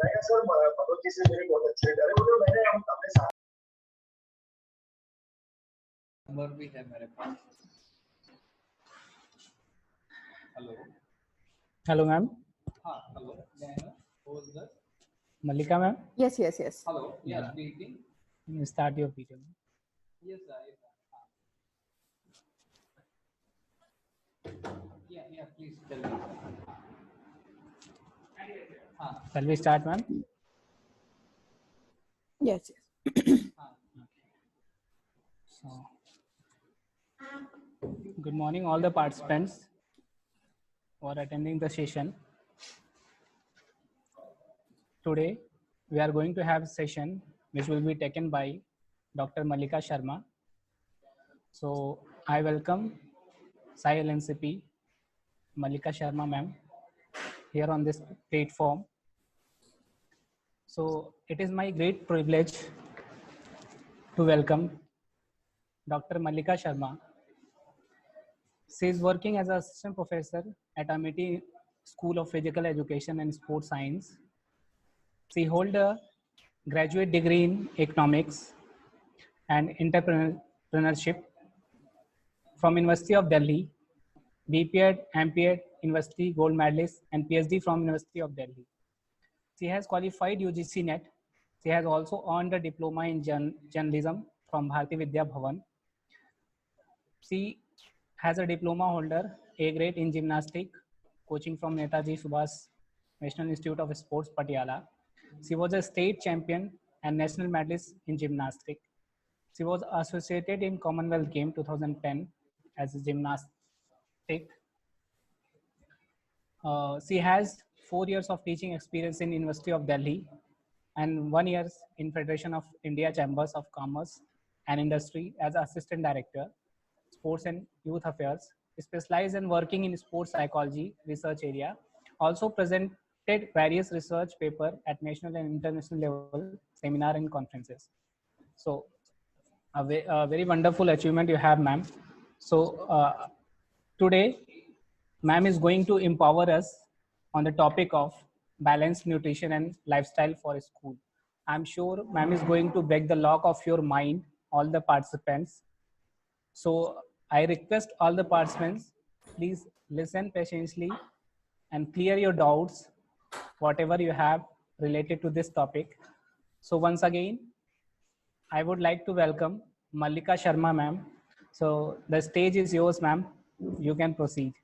मैं कहा सर मनोज जी से मेरे बहुत अच्छे अरे बोलो मैंने अपने साथ नंबर भी है मेरे पास. हेलो. Hello, ma'am. हाँ, hello. Who is that? Mallika, ma'am. Yes. Hello. Yeah, Yeah. speaking. You start your video. Yes, sir. Yeah. Please tell me. Shall we start, ma'am? Yes. So, good morning, all the participants for attending the session. Today, we are going to have a session which will be taken by Dr. Mallika Sharma. So, I welcome SciLNCP, Mallika Sharma ma'am, here on this platform. So, it is my great privilege to welcome Dr. Mallika Sharma. She is working as an assistant professor at Amity School of Physical Education and Sports Science. She holds a graduate degree in economics and entrepreneurship from University of Delhi, BPEd, MPEd, University Gold Medalist, and Ph.D. from University of Delhi. She has qualified UGC NET. She has also earned a diploma in journalism from Bharati Vidya Bhavan. She has a diploma holder, A grade in gymnastic, coaching from Netaji Subhas National Institute of Sports, Patiala. She was a state champion and national medalist in gymnastic. She was associated in Commonwealth Game 2010 as a gymnastic. She has 4 years of teaching experience in University of Delhi and 1 year in Federation of India Chambers of Commerce and Industry as Assistant Director, Sports and Youth Affairs, specialized in working in sports psychology research area, also presented various research paper at national and international level, seminar and conferences. So a very wonderful achievement you have, ma'am. So today, ma'am is going to empower us on the topic of balanced nutrition and lifestyle for school. I'm sure ma'am is going to break the lock of your mind, all the participants. So I request all the participants, please listen patiently and clear your doubts, whatever you have related to this topic. So once again, I would like to welcome Mallika Sharma ma'am. So the stage is yours, ma'am. You can proceed.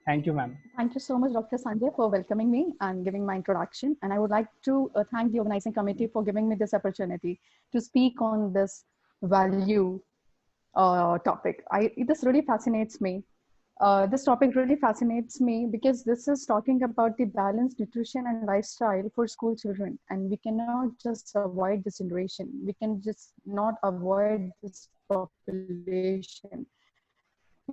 Thank you, ma'am. Thank you so much, Dr. Sanjay, for welcoming me and giving my introduction. And I would like to thank the organizing committee for giving me this opportunity to speak on this value topic. This really fascinates me. This topic really fascinates me because this is talking about the balanced nutrition and lifestyle for school children. And we cannot just avoid this generation. We can just not avoid this population.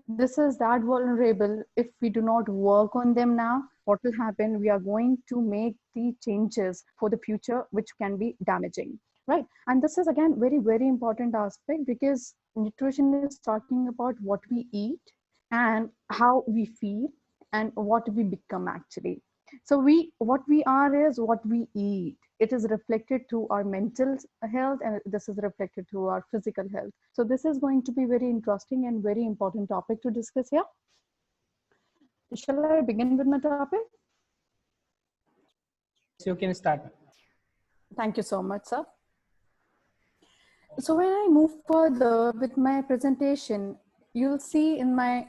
This is that vulnerable. If we do not work on them now, what will happen? We are going to make the changes for the future, which can be damaging, right? And this is again very, very important aspect because nutrition is talking about what we eat and how we feel and what we become actually. So what we are is what we eat. It is reflected through our mental health and this is reflected through our physical health. So this is going to be very interesting and very important topic to discuss here. Shall I begin with my topic? You can start. Thank you so much, sir. So when I move further with my presentation, you'll see in my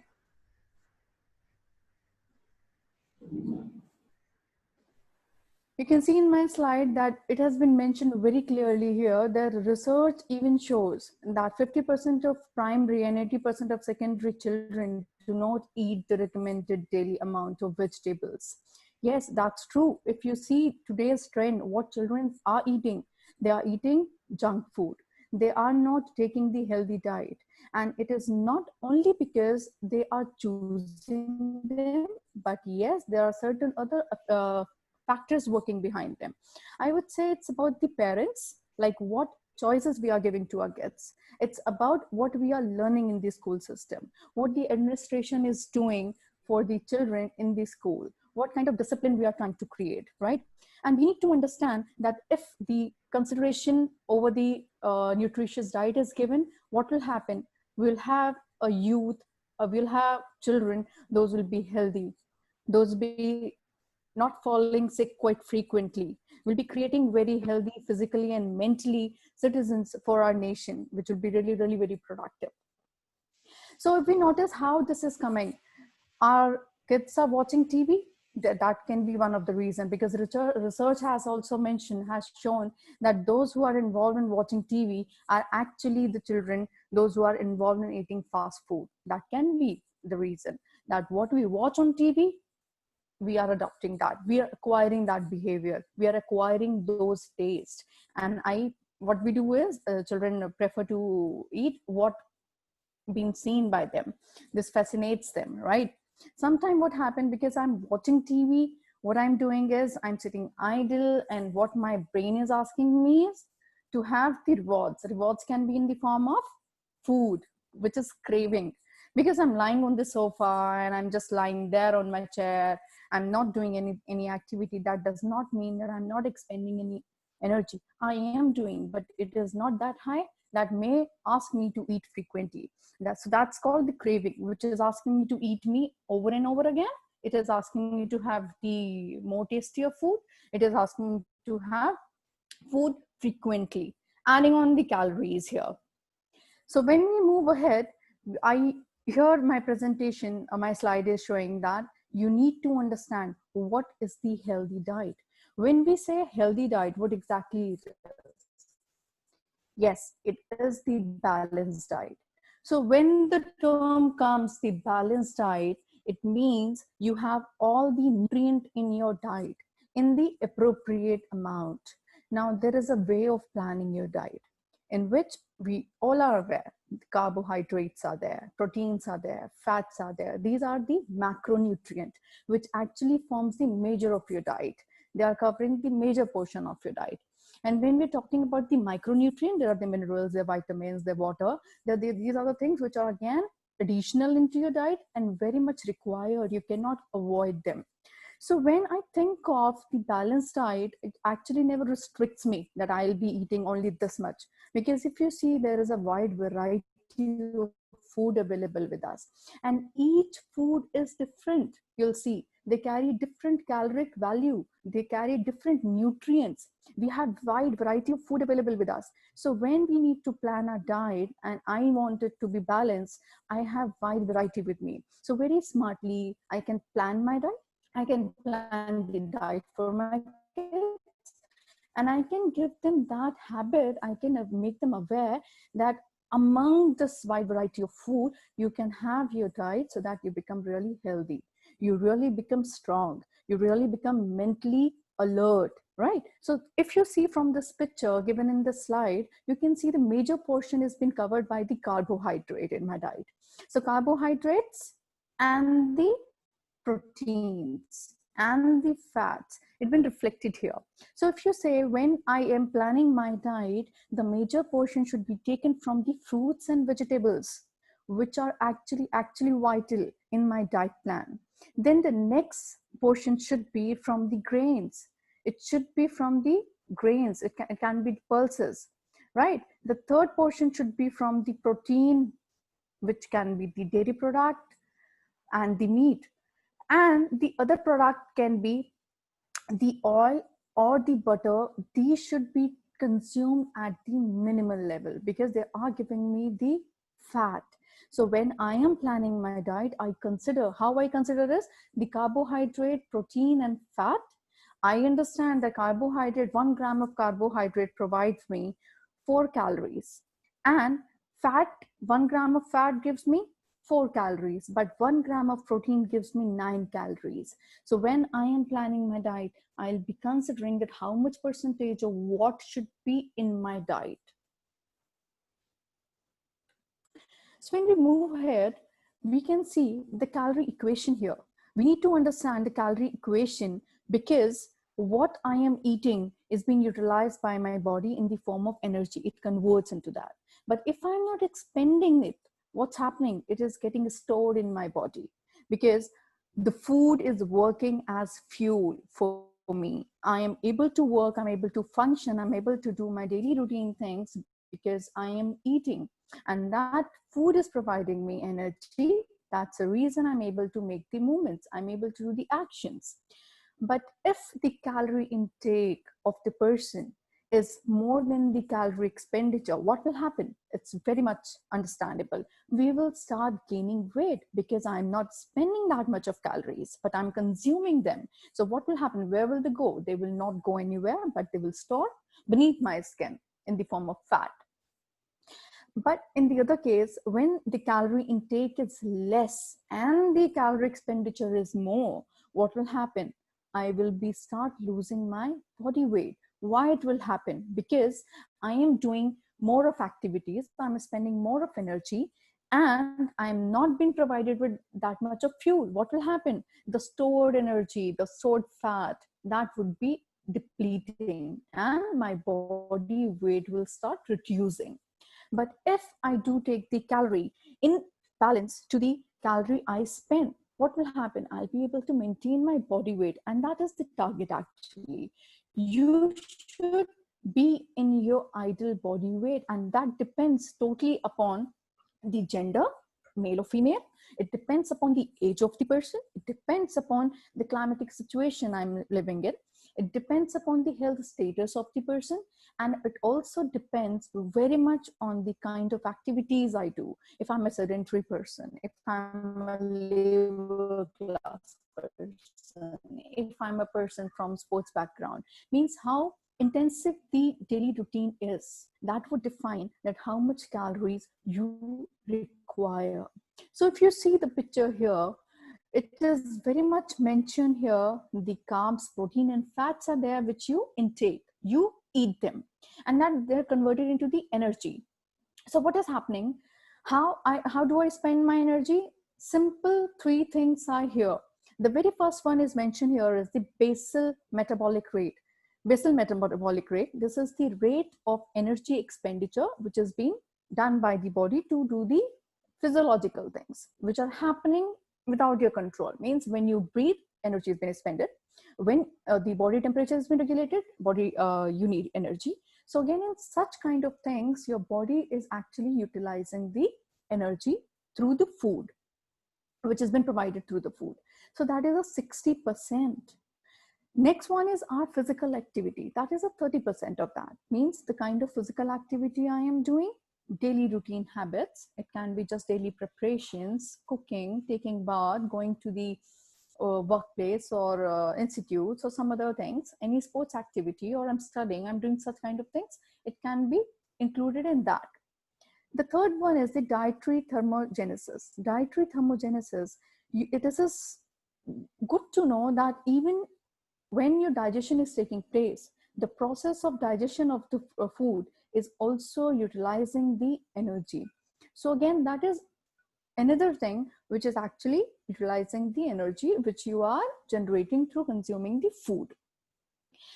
You can see in my slide that it has been mentioned very clearly here that research even shows that 50% of primary and 80% of secondary children do not eat the recommended daily amount of vegetables. Yes, that's true. If you see today's trend, what children are eating, they are eating junk food. They are not taking the healthy diet. And it is not only because they are choosing them, but yes, there are certain other factors working behind them. I would say it's about the parents, like what choices we are giving to our kids. It's about what we are learning in the school system, what the administration is doing for the children in the school, what kind of discipline we are trying to create, right? And we need to understand that if the consideration over the nutritious diet is given, what will happen? We'll have a youth, we'll have children, those will be healthy, those will be not falling sick quite frequently. We'll be creating very healthy physically and mentally citizens for our nation, which will be really, really very productive. So if we notice how this is coming, our kids are watching TV, that can be one of the reasons, because research has also mentioned, has shown that those who are involved in watching TV are actually the children, those who are involved in eating fast food. That can be the reason, that what we watch on TV, we are adopting that, we are acquiring that behavior, we are acquiring those tastes. And what we do is children prefer to eat what being seen by them. This fascinates them, right? Sometimes what happened, because I'm watching TV, what I'm doing is I'm sitting idle, and what my brain is asking me is to have the rewards. Rewards can be in the form of food, which is craving, because I'm lying on the sofa and I'm just lying there on my chair. I'm not doing any activity. That does not mean that I'm not expending any energy. I am doing, but it is not that high that may ask me to eat frequently. That's called the craving, which is asking me to eat me over and over again. It is asking me to have the more tastier food. It is asking me to have food frequently, adding on the calories here. So when we move ahead, here my presentation, my slide is showing that you need to understand what is the healthy diet. When we say healthy diet, what exactly it is? Yes, it is the balanced diet. So when the term comes, the balanced diet, it means you have all the nutrient in your diet in the appropriate amount. Now, there is a way of planning your diet in which we all are aware. Carbohydrates are there, proteins are there, fats are there. These are the macronutrient, which actually forms the major of your diet. They are covering the major portion of your diet. And when we're talking about the micronutrient, there are the minerals, the vitamins, the water. These are the things which are again additional into your diet and very much required. You cannot avoid them. So when I think of the balanced diet, it actually never restricts me that I'll be eating only this much. Because if you see, there is a wide variety of food available with us. And each food is different. You'll see, they carry different caloric value. They carry different nutrients. We have wide variety of food available with us. So when we need to plan our diet and I want it to be balanced, I have wide variety with me. So very smartly, I can plan my diet. I can plan the diet for my kids, and I can give them that habit. I can make them aware that among this wide variety of food, you can have your diet so that you become really healthy. You really become strong. You really become mentally alert, right? So if you see from this picture given in this slide, you can see the major portion has been covered by the carbohydrate in my diet. So carbohydrates and the proteins and the fats, it's been reflected here. So if you say, when I am planning my diet, the major portion should be taken from the fruits and vegetables, which are actually vital in my diet plan. Then the next portion should be from the grains. It should be from the grains. It can be pulses, right? The third portion should be from the protein, which can be the dairy product and the meat. And the other product can be the oil or the butter. These should be consumed at the minimal level because they are giving me the fat. So when I am planning my diet, I consider this, the carbohydrate, protein and fat. I understand that 1 gram of carbohydrate provides me 4 calories, and fat, 1 gram of fat gives me 4 calories, but 1 gram of protein gives me 9 calories. So when I am planning my diet, I'll be considering that how much percentage of what should be in my diet. So when we move ahead, we can see the calorie equation here. We need to understand the calorie equation because what I am eating is being utilized by my body in the form of energy. It converts into that. But if I'm not expending it, what's happening? It is getting stored in my body because the food is working as fuel for me. I am able to work, I'm able to function, I'm able to do my daily routine things because I am eating. And that food is providing me energy. That's the reason I'm able to make the movements, I'm able to do the actions. But if the calorie intake of the person is more than the calorie expenditure, what will happen? It's very much understandable. We will start gaining weight because I'm not spending that much of calories, but I'm consuming them. So what will happen? Where will they go? They will not go anywhere, but they will store beneath my skin in the form of fat. But in the other case, when the calorie intake is less and the calorie expenditure is more, what will happen? I will be start losing my body weight. Why it will happen? Because I am doing more of activities, I'm spending more of energy, and I'm not being provided with that much of fuel. What will happen? The stored energy, the stored fat, that would be depleting, and my body weight will start reducing. But if I do take the calorie in balance to the calorie I spend, what will happen? I'll be able to maintain my body weight. And that is the target actually. You should be in your ideal body weight. And that depends totally upon the gender, male or female. It depends upon the age of the person. It depends upon the climatic situation I'm living in. It depends upon the health status of the person. And it also depends very much on the kind of activities I do. If I'm a sedentary person, if I'm a labor class person, if I'm a person from sports background, means how intensive the daily routine is. That would define that how much calories you require. So if you see the picture here, it is very much mentioned here, the carbs, protein and fats are there which you intake, you eat them, and that they're converted into the energy. So what is happening? How do I spend my energy? Simple three things are here. The very first one is mentioned here is the basal metabolic rate. Basal metabolic rate, this is the rate of energy expenditure which is being done by the body to do the physiological things which are happening without your control. Means when you breathe, energy is being expended. When the body temperature has been regulated, you need energy. So again, in such kind of things, your body is actually utilizing the energy through the food, which has been provided through the food. So that is a 60%. Next one is our physical activity. That is a 30% of that. Means the kind of physical activity I am doing, daily routine habits. It can be just daily preparations, cooking, taking bath, going to the workplace or institutes or some other things, any sports activity, or I'm studying, I'm doing such kind of things. It can be included in that. The third one is the dietary thermogenesis. Dietary thermogenesis, it is good to know that even when your digestion is taking place, the process of digestion of the food is also utilizing the energy. So again, that is another thing which is actually utilizing the energy which you are generating through consuming the food.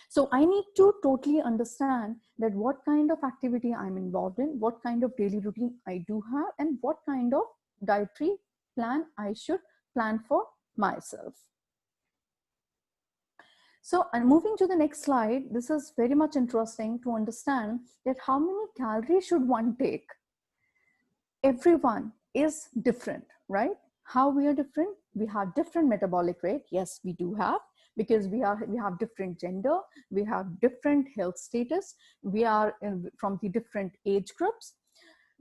So I need to totally understand that what kind of activity I'm involved in, what kind of daily routine I do have, and what kind of dietary plan I should plan for myself. So I'm moving to the next slide. This is very much interesting to understand that how many calories should one take. Everyone is different, right? How we are different? We have different metabolic rate. Yes, we do have, because we have different gender, we have different health status, we are from the different age groups.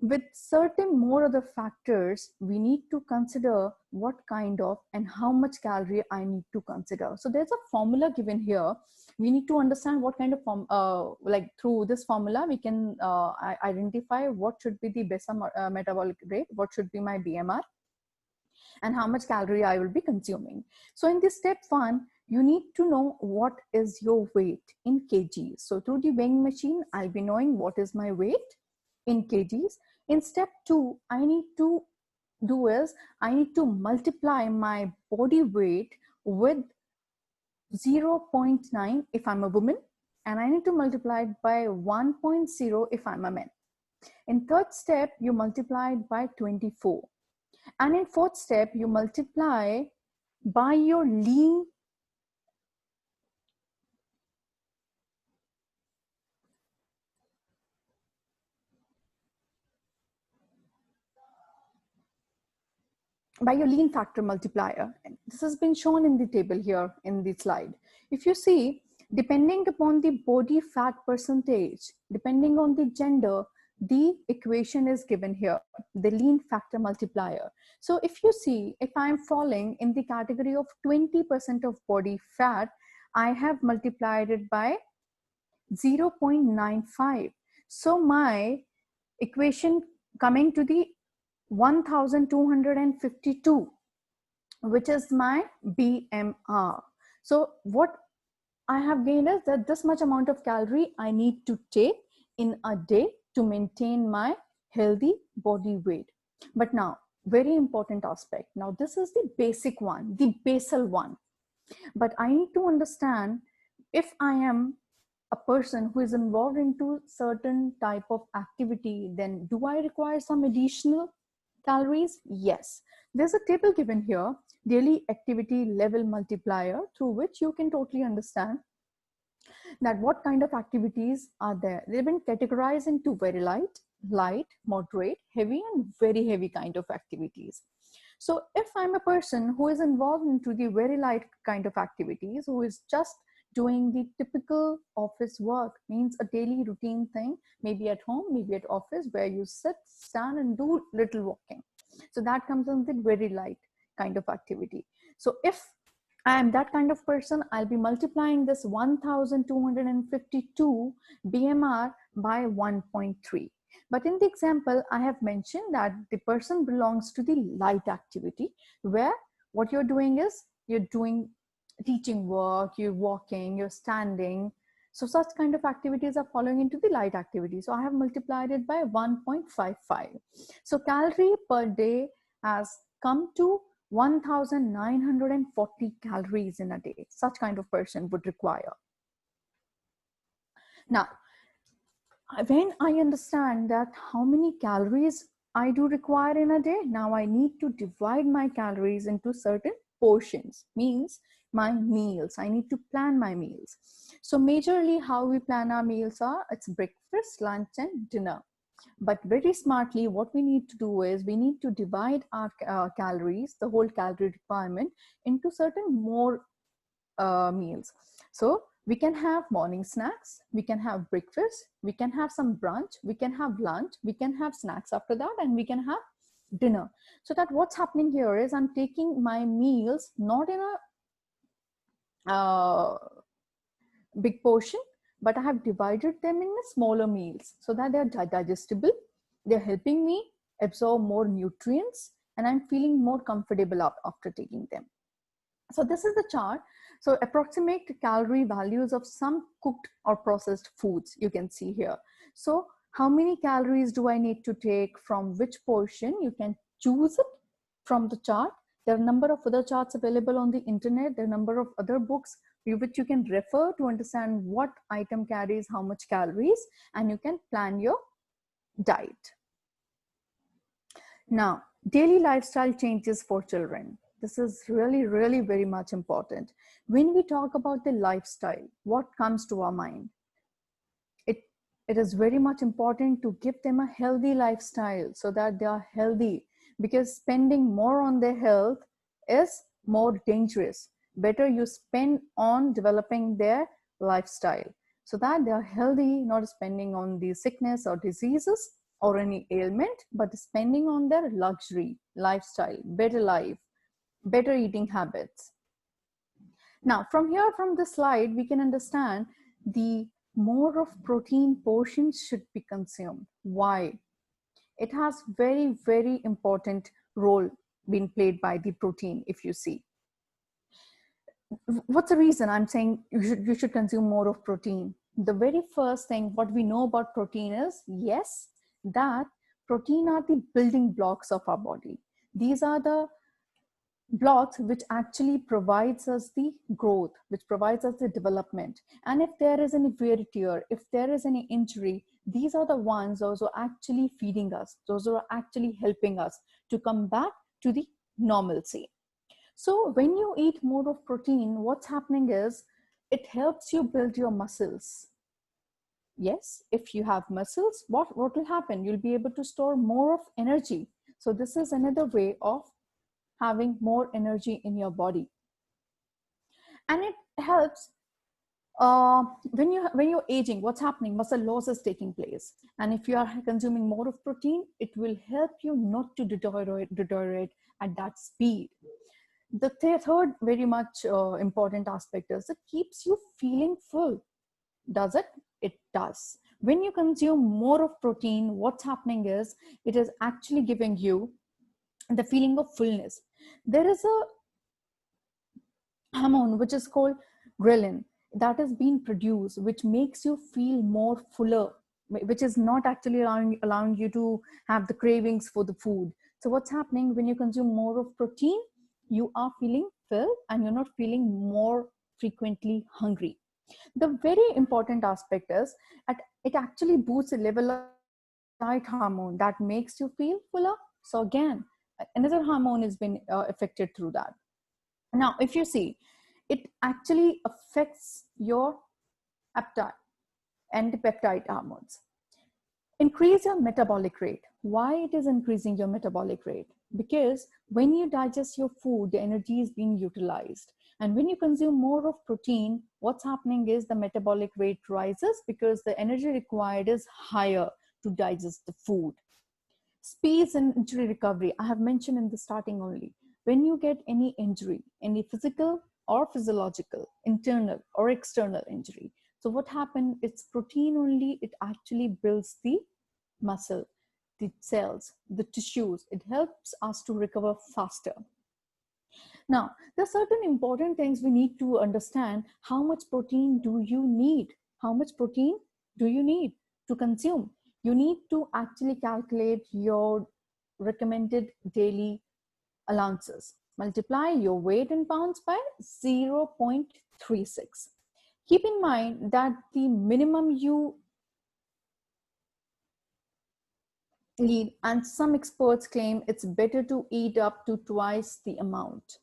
With certain more other factors, we need to consider what kind of and how much calorie I need to consider. So there's a formula given here. We need to understand what kind of like through this formula we can identify what should be the basal metabolic rate, what should be my BMR, and how much calorie I will be consuming. So in this step one, you need to know what is your weight in kgs. So through the weighing machine, I'll be knowing what is my weight in kgs. In step two, I need to multiply my body weight with 0.9 if I'm a woman, and I need to multiply it by 1.0 if I'm a man. In third step, you multiply it by 24. And in fourth step, you multiply by your lean factor multiplier. This has been shown in the table here in the slide. If you see, depending upon the body fat percentage, depending on the gender, the equation is given here, the lean factor multiplier. So if you see, if I'm falling in the category of 20% of body fat, I have multiplied it by 0.95. So my equation coming to the 1252, which is my BMR. So what I have gained is that this much amount of calorie I need to take in a day to maintain my healthy body weight. But now, very important aspect. Now, this is the basic one, the basal one. But I need to understand, if I am a person who is involved into certain type of activity, then do I require some additional calories? Yes. There's a table given here, daily activity level multiplier, through which you can totally understand that what kind of activities are there. They've been categorized into very light, moderate, heavy, and very heavy kind of activities. So if I'm a person who is involved into the very light kind of activities, who is just doing the typical office work, means a daily routine thing, maybe at home, maybe at office, where you sit, stand, and do little walking. So that comes in the very light kind of activity. So if I am that kind of person, I'll be multiplying this 1252 BMR by 1.3. But in the example, I have mentioned that the person belongs to the light activity, where what you're doing is you're doing teaching work, you're walking, you're standing. So such kind of activities are following into the light activity. So I have multiplied it by 1.55. So calorie per day has come to 1940 calories in a day. Such kind of person would require. Now, when I understand that how many calories I do require in a day, now I need to divide my calories into certain portions, means my meals. I need to plan my meals. So majorly how we plan our meals are, it's breakfast, lunch, and dinner. But very smartly, what we need to do is we need to divide our calories, the whole calorie requirement, into certain more meals. So we can have morning snacks, we can have breakfast, we can have some brunch, we can have lunch, we can have snacks after that, and we can have dinner. So that what's happening here is I'm taking my meals not in a big portion, but I have divided them in smaller meals so that they're digestible. They're helping me absorb more nutrients, and I'm feeling more comfortable after taking them. So this is the chart. So approximate calorie values of some cooked or processed foods you can see here. So how many calories do I need to take from which portion? You can choose it from the chart. There are a number of other charts available on the internet. There are a number of other books which you can refer to understand what item carries how much calories, and you can plan your diet. Now, daily lifestyle changes for children. This is really, really very much important. When we talk about the lifestyle, what comes to our mind? It is very much important to give them a healthy lifestyle so that they are healthy, because spending more on their health is more dangerous. Better you spend on developing their lifestyle so that they are healthy, not spending on the sickness or diseases or any ailment, but spending on their luxury lifestyle, better life, better eating habits. Now, from here, from the slide, we can understand the more of protein portions should be consumed. Why? It has very, very important role being played by the protein, if you see. What's the reason I'm saying you should consume more of protein? The very first thing, what we know about protein is, yes, that protein are the building blocks of our body. These are the blocks which actually provides us the growth, which provides us the development. And if there is any wear tear, if there is any injury, these are the ones those are actually feeding us, those are actually helping us to come back to the normalcy. So when you eat more of protein, what's happening is it helps you build your muscles. Yes, if you have muscles, what will happen? You'll be able to store more of energy. So this is another way of having more energy in your body. And it helps when you're aging, what's happening? Muscle loss is taking place. And if you are consuming more of protein, it will help you not to deteriorate at that speed. The third very much important aspect is it keeps you feeling full. Does it? It does. When you consume more of protein, what's happening is it is actually giving you the feeling of fullness. There is a hormone which is called ghrelin that is being produced, which makes you feel more fuller, which is not actually allowing you to have the cravings for the food. So what's happening when you consume more of protein? You are feeling full and you're not feeling more frequently hungry. The very important aspect is that it actually boosts the level of appetite hormone that makes you feel fuller. So again, another hormone has been affected through that. Now, if you see, it actually affects your appetite and the peptide hormones. Increase your metabolic rate. Why it is increasing your metabolic rate? Because when you digest your food, the energy is being utilized. And when you consume more of protein, what's happening is the metabolic rate rises because the energy required is higher to digest the food. Speeds and injury recovery, I have mentioned in the starting only. When you get any injury, any physical or physiological, internal or external injury, so what happened, it's protein only, it actually builds the muscle, the cells, the tissues. It helps us to recover faster. Now, there are certain important things we need to understand. How much protein do you need? How much protein do you need to consume? You need to actually calculate your recommended daily allowances. Multiply your weight in pounds by 0.36. Keep in mind that the minimum you need, and some experts claim it's better to eat up to twice the amount.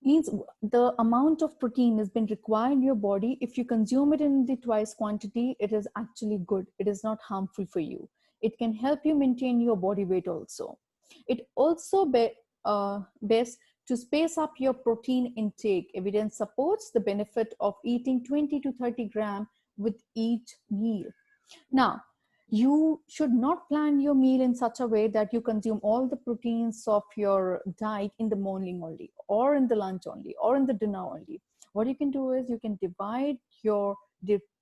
Means the amount of protein has been required in your body. If you consume it in the twice quantity, it is actually good. It is not harmful for you. It can help you maintain your body weight also. It also best to space up your protein intake. Evidence supports the benefit of eating 20 to 30 grams with each meal. Now, you should not plan your meal in such a way that you consume all the proteins of your diet in the morning only, or in the lunch only, or in the dinner only. What you can do is you can divide your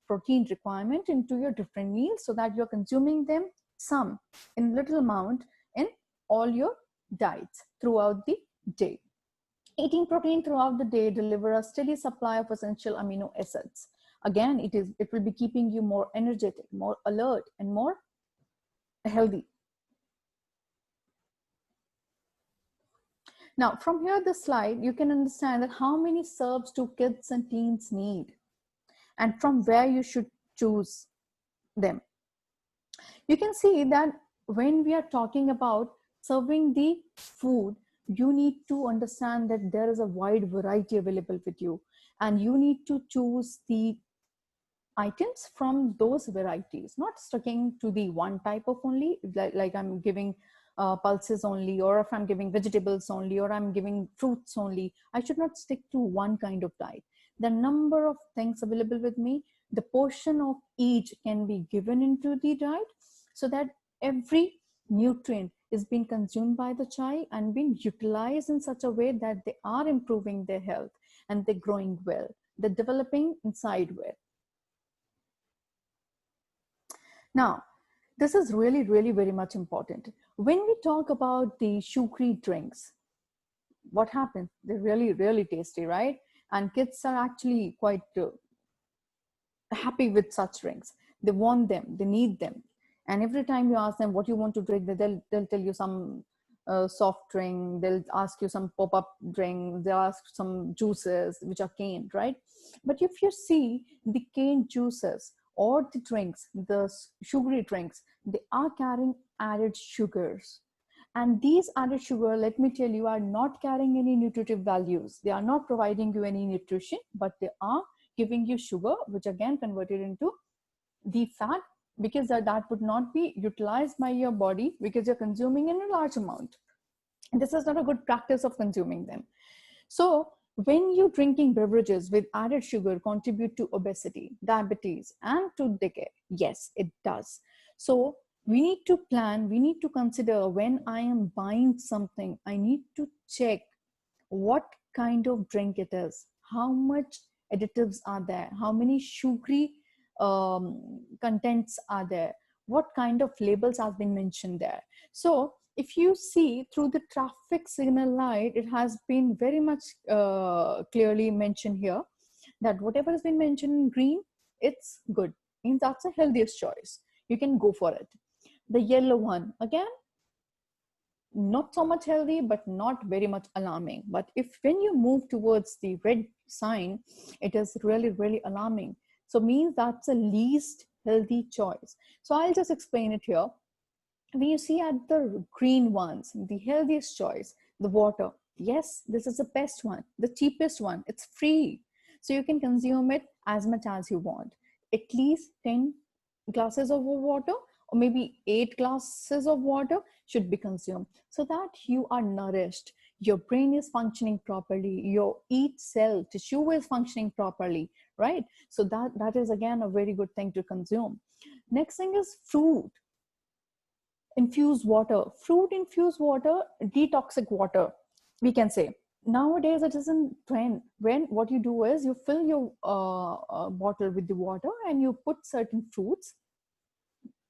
protein requirement into your different meals so that you're consuming them some in little amount in all your diets throughout the day. Eating protein throughout the day deliver a steady supply of essential amino acids. Again, it will be keeping you more energetic, more alert, and more healthy. Now, from here, this slide, you can understand that how many serves do kids and teens need, and from where you should choose them. You can see that when we are talking about serving the food, you need to understand that there is a wide variety available with you, and you need to choose the items from those varieties, not sticking to the one type of only, like I'm giving pulses only, or if I'm giving vegetables only, or I'm giving fruits only. I should not stick to one kind of diet. The number of things available with me, the portion of each can be given into the diet so that every nutrient is being consumed by the child and being utilized in such a way that they are improving their health and they're growing well, they're developing inside well. Now, this is really, really very much important. When we talk about the sugary drinks, what happens? They're really, really tasty, right? And kids are actually quite happy with such drinks. They want them, they need them. And every time you ask them what you want to drink, they'll tell you some soft drink, they'll ask you some pop-up drink, they'll ask some juices which are canned, right? But if you see the canned juices or the drinks, the sugary drinks, they are carrying added sugars. And these added sugar, let me tell you, are not carrying any nutritive values. They are not providing you any nutrition, but they are giving you sugar, which again converted into the fat, because that would not be utilized by your body because you're consuming in a large amount. And this is not a good practice of consuming them. So when you drinking beverages with added sugar contribute to obesity, diabetes, and tooth decay, yes, it does. So we need to plan, we need to consider when I am buying something, I need to check what kind of drink it is, how much additives are there, how many sugary contents are there, what kind of labels have been mentioned there. So if you see through the traffic signal light, it has been very much clearly mentioned here that whatever has been mentioned in green, it's good. Means that's the healthiest choice. You can go for it. The yellow one, again, not so much healthy, but not very much alarming. But if when you move towards the red sign, it is really, really alarming. So means that's the least healthy choice. So I'll just explain it here. When you see at the green ones, the healthiest choice, the water, yes, this is the best one, the cheapest one, it's free. So you can consume it as much as you want. At least 10 glasses of water, or maybe 8 glasses of water should be consumed so that you are nourished. Your brain is functioning properly. Your each cell tissue is functioning properly, right? So that is again a very good thing to consume. Next thing is fruit infused water. Fruit infused water, detoxic water, we can say. Nowadays it is in trend when what you do is you fill your bottle with the water and you put certain fruits,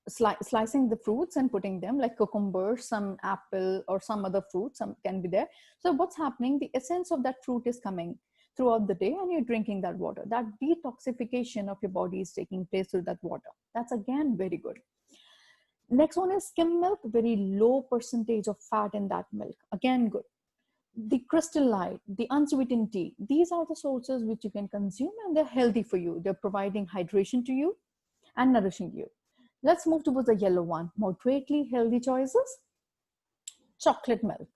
slicing the fruits and putting them like cucumber, some apple or some other fruit, some can be there. So what's happening, the essence of that fruit is coming throughout the day and you're drinking that water. That detoxification of your body is taking place through that water. That's again very good. Next one is skim milk, very low percentage of fat in that milk, again good. The crystal light, the unsweetened tea, these are the sources which you can consume and they're healthy for you. They're providing hydration to you and nourishing you. Let's move towards the yellow one, moderately healthy choices. Chocolate milk.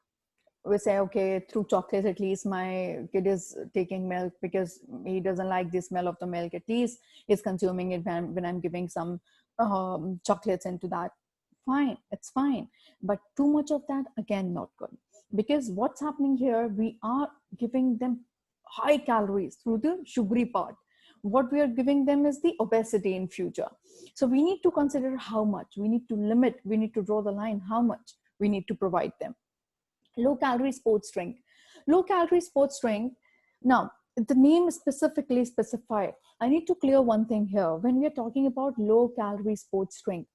We say, okay, through chocolate, at least my kid is taking milk because he doesn't like the smell of the milk. At least he's consuming it when I'm giving some chocolates into that. Fine, it's fine. But too much of that, again, not good. Because what's happening here, we are giving them high calories through the sugary part. What we are giving them is the obesity in future. So we need to consider how much, we need to limit, we need to draw the line, how much we need to provide them. Low calorie sports drink. Low calorie sports drink. Now, the name is specifically specified. I need to clear one thing here. When we are talking about low calorie sports drink,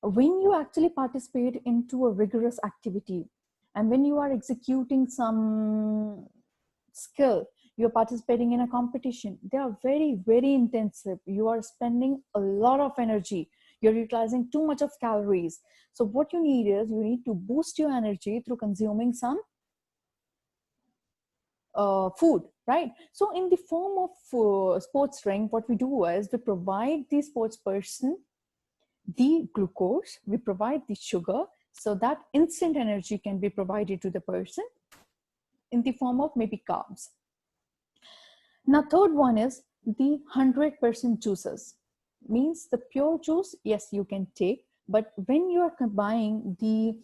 when you actually participate into a rigorous activity and when you are executing some skill, you're participating in a competition, they are very, very intensive. You are spending a lot of energy. You're utilizing too much of calories. So what you need is you need to boost your energy through consuming some food, right? So in the form of sports drink, what we do is we provide the sports person the glucose, we provide the sugar, so that instant energy can be provided to the person in the form of maybe carbs. Now, third one is the 100% juices. Means the pure juice, yes, you can take, but when you are buying the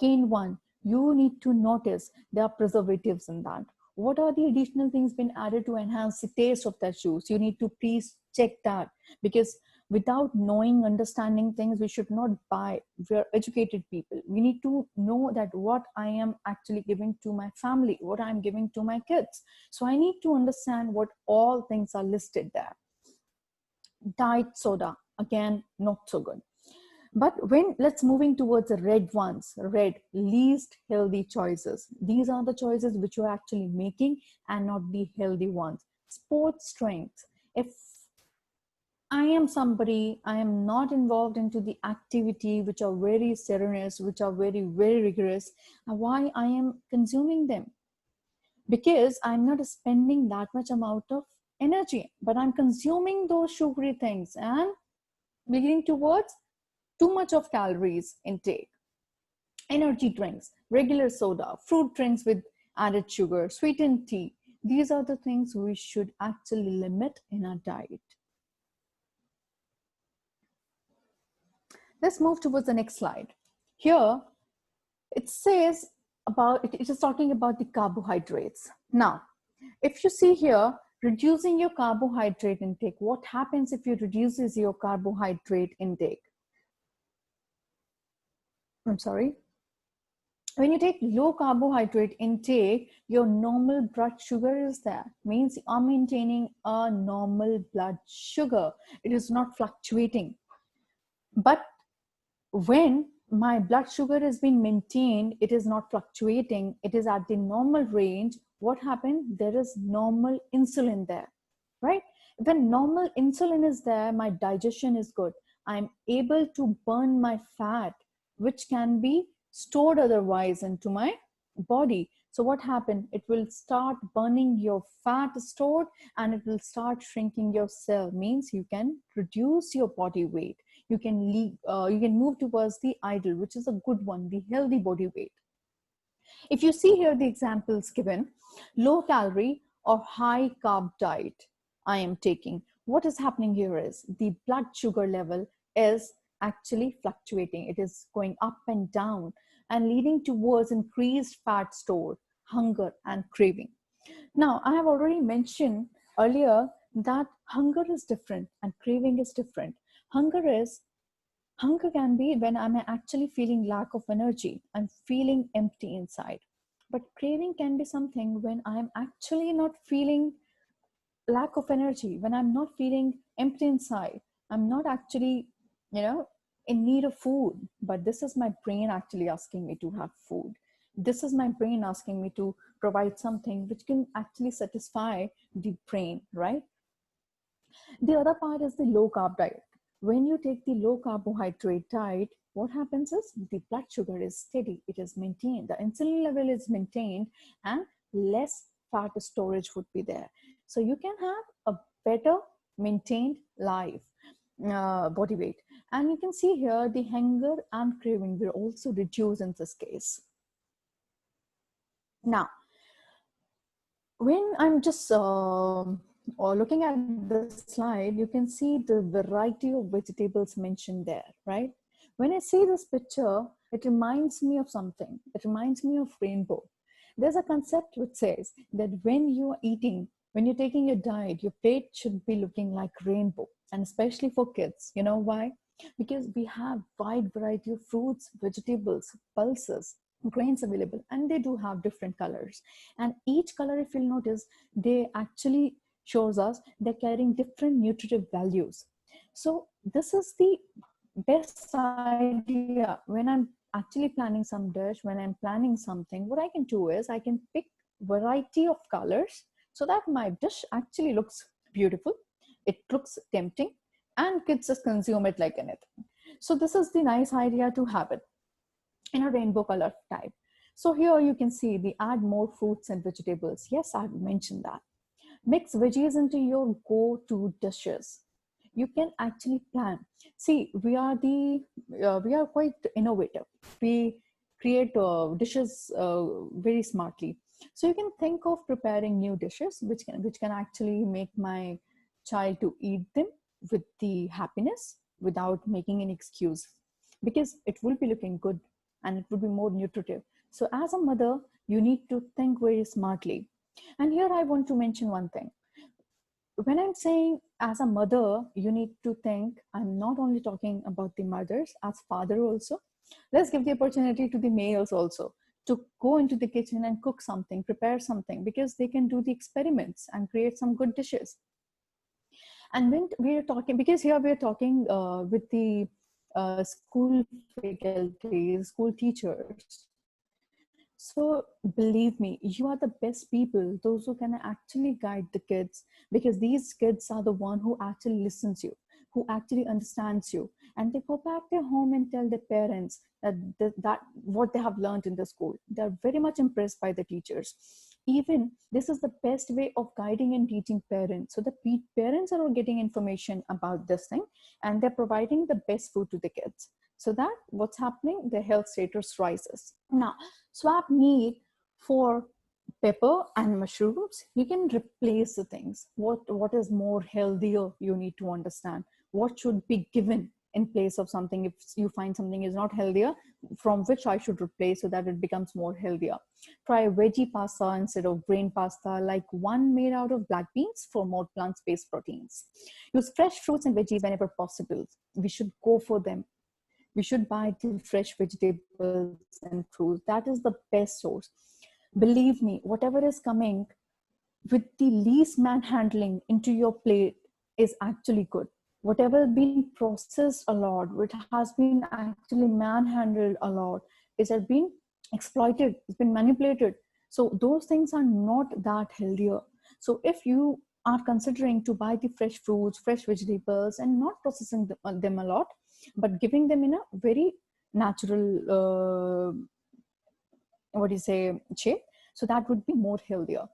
cane one, you need to notice there are preservatives in that. What are the additional things been added to enhance the taste of that juice? You need to please check that, because without knowing, understanding things, we should not buy. We're educated people. We need to know that what I am actually giving to my family, what I'm giving to my kids. So I need to understand what all things are listed there. Diet soda, again, not so good. But let's moving towards the red ones, red, least healthy choices. These are the choices which you're actually making and not the healthy ones. Sports strength. If I am somebody, I am not involved into the activity which are very serious, which are very, very rigorous, why I am consuming them? Because I'm not spending that much amount of energy, but I'm consuming those sugary things and beginning towards too much of calories intake. energy drinks, regular soda, fruit drinks with added sugar, sweetened tea. These are the things we should actually limit in our diet. Let's move towards the next slide. Here, it says about, it is talking about the carbohydrates. Now, if you see here, reducing your carbohydrate intake, what happens if you reduces your carbohydrate intake? I'm sorry. When you take low carbohydrate intake, your normal blood sugar is there. Means you are maintaining a normal blood sugar. It is not fluctuating. But when my blood sugar has been maintained, it is not fluctuating, it is at the normal range, what happened? There is normal insulin there, right? When normal insulin is there, my digestion is good. I'm able to burn my fat, which can be stored otherwise into my body. So what happened? It will start burning your fat stored and it will start shrinking your cell. Means you can reduce your body weight. You can move towards the ideal, which is a good one, the healthy body weight. If you see here the examples given, low calorie or high carb diet I am taking, what is happening here is the blood sugar level is actually fluctuating. It is going up and down and leading towards increased fat store, hunger and craving. Now, I have already mentioned earlier that hunger is different and craving is different. Hunger can be when I'm actually feeling lack of energy. I'm feeling empty inside. But craving can be something when I'm actually not feeling lack of energy, when I'm not feeling empty inside. I'm not actually, in need of food, but this is my brain actually asking me to have food. This is my brain asking me to provide something which can actually satisfy the brain, right? The other part is the low carb diet. When you take the low carbohydrate diet, what happens is the blood sugar is steady, it is maintained, the insulin level is maintained, and less fat storage would be there. So you can have a better maintained life, body weight. And you can see here the hunger and craving will also reduce in this case. Now, when I'm just looking at the slide, you can see the variety of vegetables mentioned there, right? When I see this picture, it reminds me of something. It reminds me of rainbow. There's a concept which says that when you are eating, when you're taking your diet, your plate should be looking like rainbow, and especially for kids. You know why? Because we have wide variety of fruits, vegetables, pulses, grains available, and they do have different colors. And each color, if you'll notice, they actually shows us they're carrying different nutritive values. So this is the best idea when I'm actually planning some dish, when I'm planning something. What I can do is I can pick variety of colors so that my dish actually looks beautiful, it looks tempting, and kids just consume it like anything. So this is the nice idea to have it in a rainbow color type. So here you can see the add more fruits and vegetables. Yes, I've mentioned that. Mix veggies into your go-to dishes. You can actually plan. See, we are quite innovative. We create dishes very smartly. So you can think of preparing new dishes which can actually make my child to eat them with the happiness without making an excuse, because it will be looking good and it will be more nutritive. So as a mother, you need to think very smartly. And here I want to mention one thing. When I'm saying as a mother, you need to think, I'm not only talking about the mothers, as father also. Let's give the opportunity to the males also to go into the kitchen and cook something, prepare something, because they can do the experiments and create some good dishes. And when we're talking, because here we're talking with the school faculty, school teachers. So believe me, you are the best people, those who can actually guide the kids, because these kids are the one who actually listens you, who actually understands you, and they go back their home and tell their parents that what they have learned in the school. They're very much impressed by the teachers. Even this is the best way of guiding and teaching parents. So the parents are all getting information about this thing, and they're providing the best food to the kids. So that what's happening, their health status rises. Now, swap meat for pepper and mushrooms, you can replace the things. What is more healthier, you need to understand. What should be given in place of something if you find something is not healthier, from which I should replace so that it becomes more healthier. Try veggie pasta instead of grain pasta, like one made out of black beans for more plant-based proteins. Use fresh fruits and veggies whenever possible. We should go for them. We should buy the fresh vegetables and fruits. That is the best source. Believe me, whatever is coming with the least manhandling into your plate is actually good. Whatever has been processed a lot, which has been actually manhandled a lot, is has been exploited, it's been manipulated. So those things are not that healthier. So if you are considering to buy the fresh fruits, fresh vegetables, and not processing them a lot, but giving them in a very natural, shape, so that would be more healthier.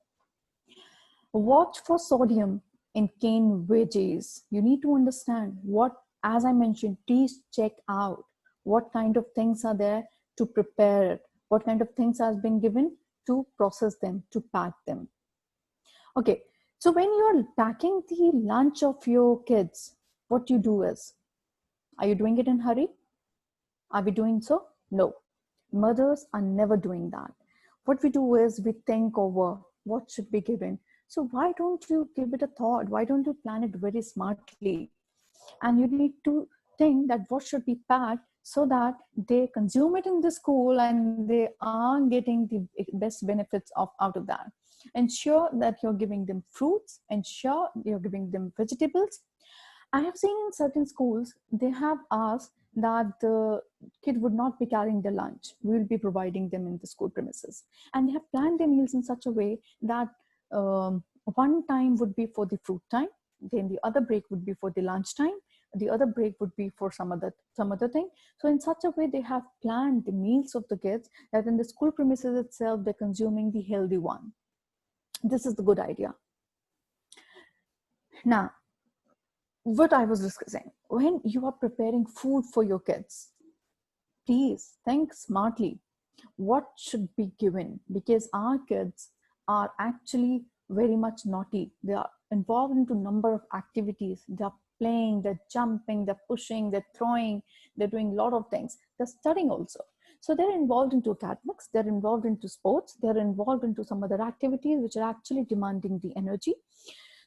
Watch for sodium in canned veggies. You need to understand what, as I mentioned, please check out what kind of things are there to prepare it, what kind of things has been given to process them, to pack them. Okay, so when you're packing the lunch of your kids, what you do is, are you doing it in a hurry? Are we doing so? No. Mothers are never doing that. What we do is we think over what should be given. So why don't you give it a thought? Why don't you plan it very smartly? And you need to think that what should be packed so that they consume it in the school and they are getting the best benefits out of that. Ensure that you're giving them fruits, ensure you're giving them vegetables. I have seen in certain schools, they have asked that the kid would not be carrying the lunch. We will be providing them in the school premises. And they have planned their meals in such a way that one time would be for the fruit time, then the other break would be for the lunch time, the other break would be for some other thing. So in such a way, they have planned the meals of the kids that in the school premises itself, they're consuming the healthy one. This is the good idea. Now, what I was discussing, when you are preparing food for your kids, please think smartly. What should be given? Because our kids are actually very much naughty. They are involved into a number of activities. They're playing, they're jumping, they're pushing, they're throwing, they're doing a lot of things. They're studying also. So they're involved into academics, they're involved into sports, they're involved into some other activities which are actually demanding the energy.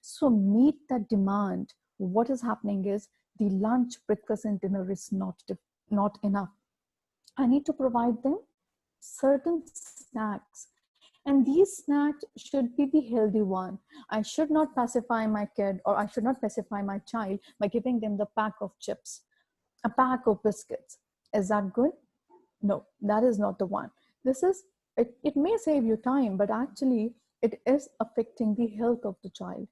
So meet that demand. What is happening is the lunch, breakfast, and dinner is not enough. I need to provide them certain snacks. And these snacks should be the healthy one. I should not pacify my kid, or I should not pacify my child by giving them the pack of chips, a pack of biscuits. Is that good? No, that is not the one. It may save you time, but actually it is affecting the health of the child.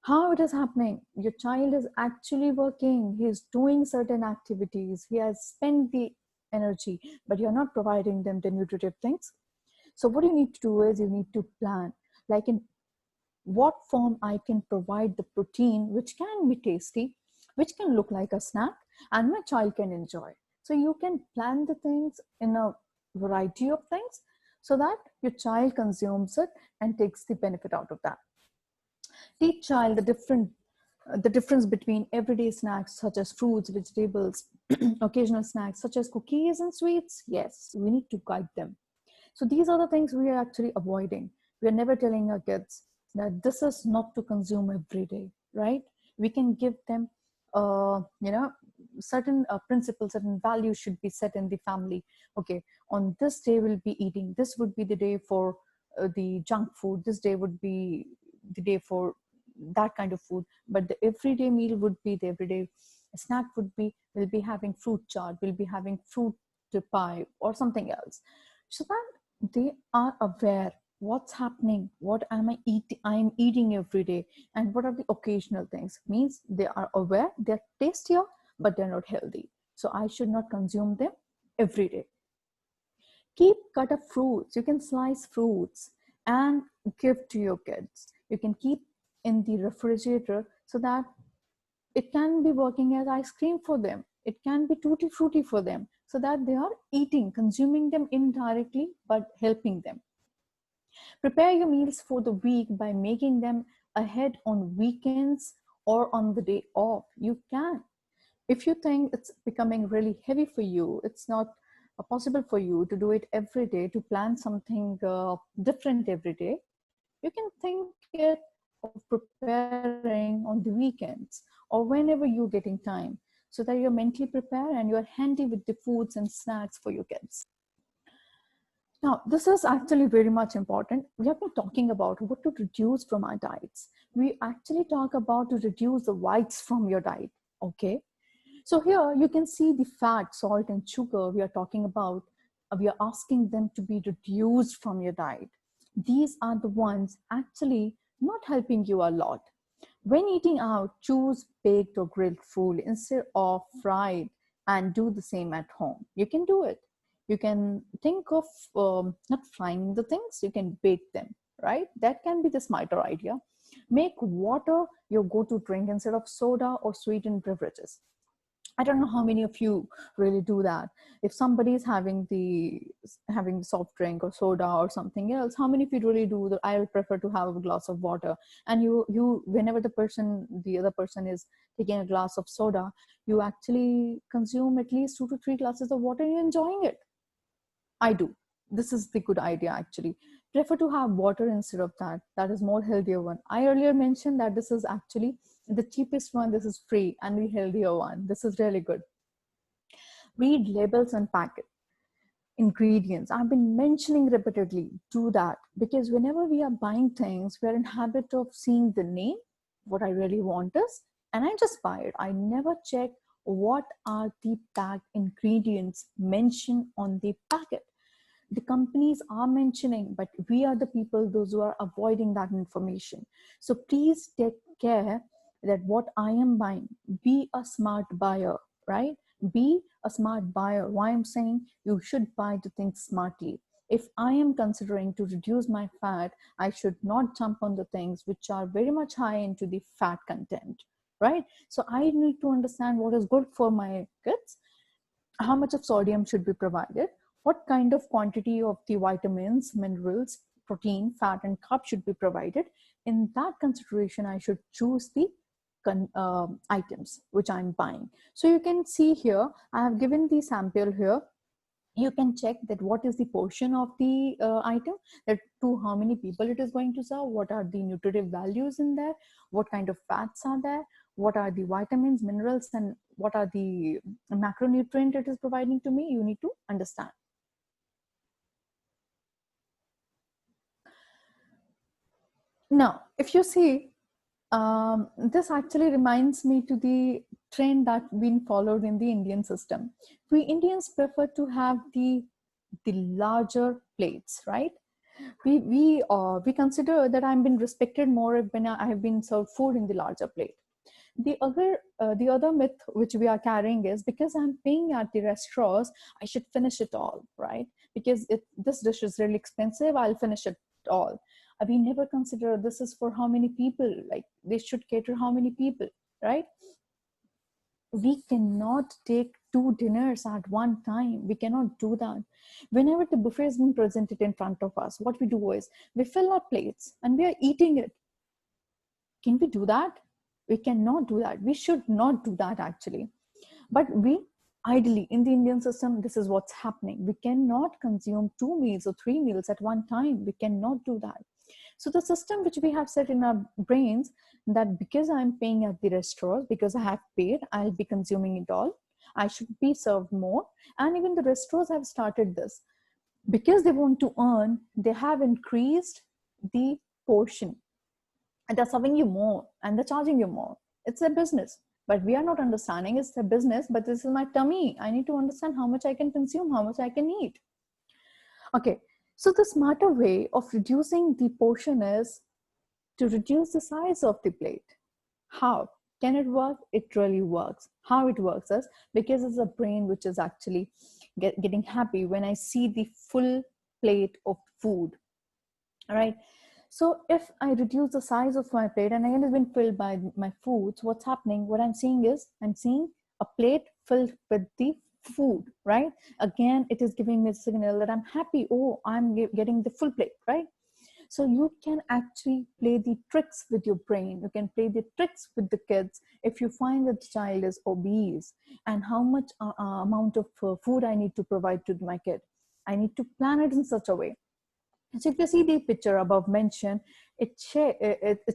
How it is happening? Your child is actually working. He is doing certain activities. He has spent the energy, but you're not providing them the nutritive things. So what you need to do is you need to plan, like in what form I can provide the protein, which can be tasty, which can look like a snack, and my child can enjoy. So you can plan the things in a variety of things so that your child consumes it and takes the benefit out of that. Teach child the difference between everyday snacks such as fruits, vegetables, occasional snacks such as cookies and sweets. Yes, we need to guide them. So these are the things we are actually avoiding. We are never telling our kids that this is not to consume every day, right? We can give them, certain principles, certain values should be set in the family. Okay, on this day we'll be eating. This would be the day for the junk food. This day would be the day for that kind of food. But the everyday meal would be the everyday snack would be, we'll be having fruit chaat, we'll be having fruit pie or something else. So that they are aware what's happening, what am I eating, I'm eating every day, and what are the occasional things. Means they are aware, they're tastier, but they're not healthy. So I should not consume them every day. Keep cut of fruits. You can slice fruits and give to your kids. You can keep in the refrigerator so that it can be working as ice cream for them. It can be tutti frutti for them, so that they are eating, consuming them indirectly, but helping them. Prepare your meals for the week by making them ahead on weekends or on the day off. You can. If you think it's becoming really heavy for you, it's not possible for you to do it every day, to plan something different every day, you can think it of preparing on the weekends or whenever you're getting time, so that you're mentally prepared and you're handy with the foods and snacks for your kids. Now, this is actually very much important. We have been talking about what to reduce from our diets. We actually talk about to reduce the whites from your diet, okay? So here you can see the fat, salt, and sugar we are talking about. We are asking them to be reduced from your diet. These are the ones actually not helping you a lot. When eating out, choose baked or grilled food instead of fried, and do the same at home. You can do it. You can think of not frying the things, you can bake them, right? That can be the smarter idea. Make water your go-to drink instead of soda or sweetened beverages. I don't know how many of you really do that. If somebody is having the soft drink or soda or something else, how many of you really do that? I will prefer to have a glass of water. And you whenever the other person is taking a glass of soda, you actually consume at least 2 to 3 glasses of water and you're enjoying it. I do. This is the good idea actually. Prefer to have water instead of that. That is more healthier one. I earlier mentioned that this is actually the cheapest one. This is free and the healthier one. This is really good. Read labels and packet ingredients. I've been mentioning repeatedly, do that, because whenever we are buying things, we're in habit of seeing the name, what I really want is, and I just buy it. I never check what are the packed ingredients mentioned on the packet. The companies are mentioning, but we are the people, those who are avoiding that information. So please take care that what I am buying, be a smart buyer, right? Be a smart buyer. Why I'm saying you should buy the things smartly. If I am considering to reduce my fat, I should not jump on the things which are very much high into the fat content, right? So I need to understand what is good for my kids, how much of sodium should be provided, what kind of quantity of the vitamins, minerals, protein, fat, and carb should be provided. In that consideration, I should choose the items which I'm buying. So you can see here, I have given the sample here. You can check that what is the portion of the item, that to how many people it is going to serve, what are the nutritive values in there, what kind of fats are there, what are the vitamins, minerals, and what are the macronutrient it is providing to me. You need to understand. Now, if you see, this actually reminds me to the trend that's been followed in the Indian system. We Indians prefer to have the larger plates, right? We consider that I'm been respected more when I have been served food in the larger plate. The other myth which we are carrying is, because I'm paying at the restaurants, I should finish it all, right? Because this dish is really expensive, I'll finish it all. We never consider this is for how many people, like they should cater how many people, right? We cannot take 2 dinners at one time. We cannot do that. Whenever the buffet has been presented in front of us, what we do is we fill our plates and we are eating it. Can we do that? We cannot do that. We should not do that actually. But we ideally in the Indian system, this is what's happening. We cannot consume 2 meals or 3 meals at one time. We cannot do that. So the system which we have set in our brains, that because I'm paying at the restaurant, because I have paid, I'll be consuming it all. I should be served more. And even the restaurants have started this. Because they want to earn, they have increased the portion. And they're serving you more and they're charging you more. It's a business. But we are not understanding it's a business, but this is my tummy. I need to understand how much I can consume, how much I can eat. Okay. So the smarter way of reducing the portion is to reduce the size of the plate. How? Can it work? It really works. How it works is because it's a brain which is actually getting happy when I see the full plate of food. All right. So if I reduce the size of my plate and again it's been filled by my foods, what's happening? What I'm seeing is I'm seeing a plate filled with the food, right? Again, it is giving me a signal that I'm happy. Oh, I'm getting the full plate, right? So you can actually play the tricks with your brain. You can play the tricks with the kids. If you find that the child is obese and how much amount of food I need to provide to my kid, I need to plan it in such a way. So if you see the picture above mentioned, it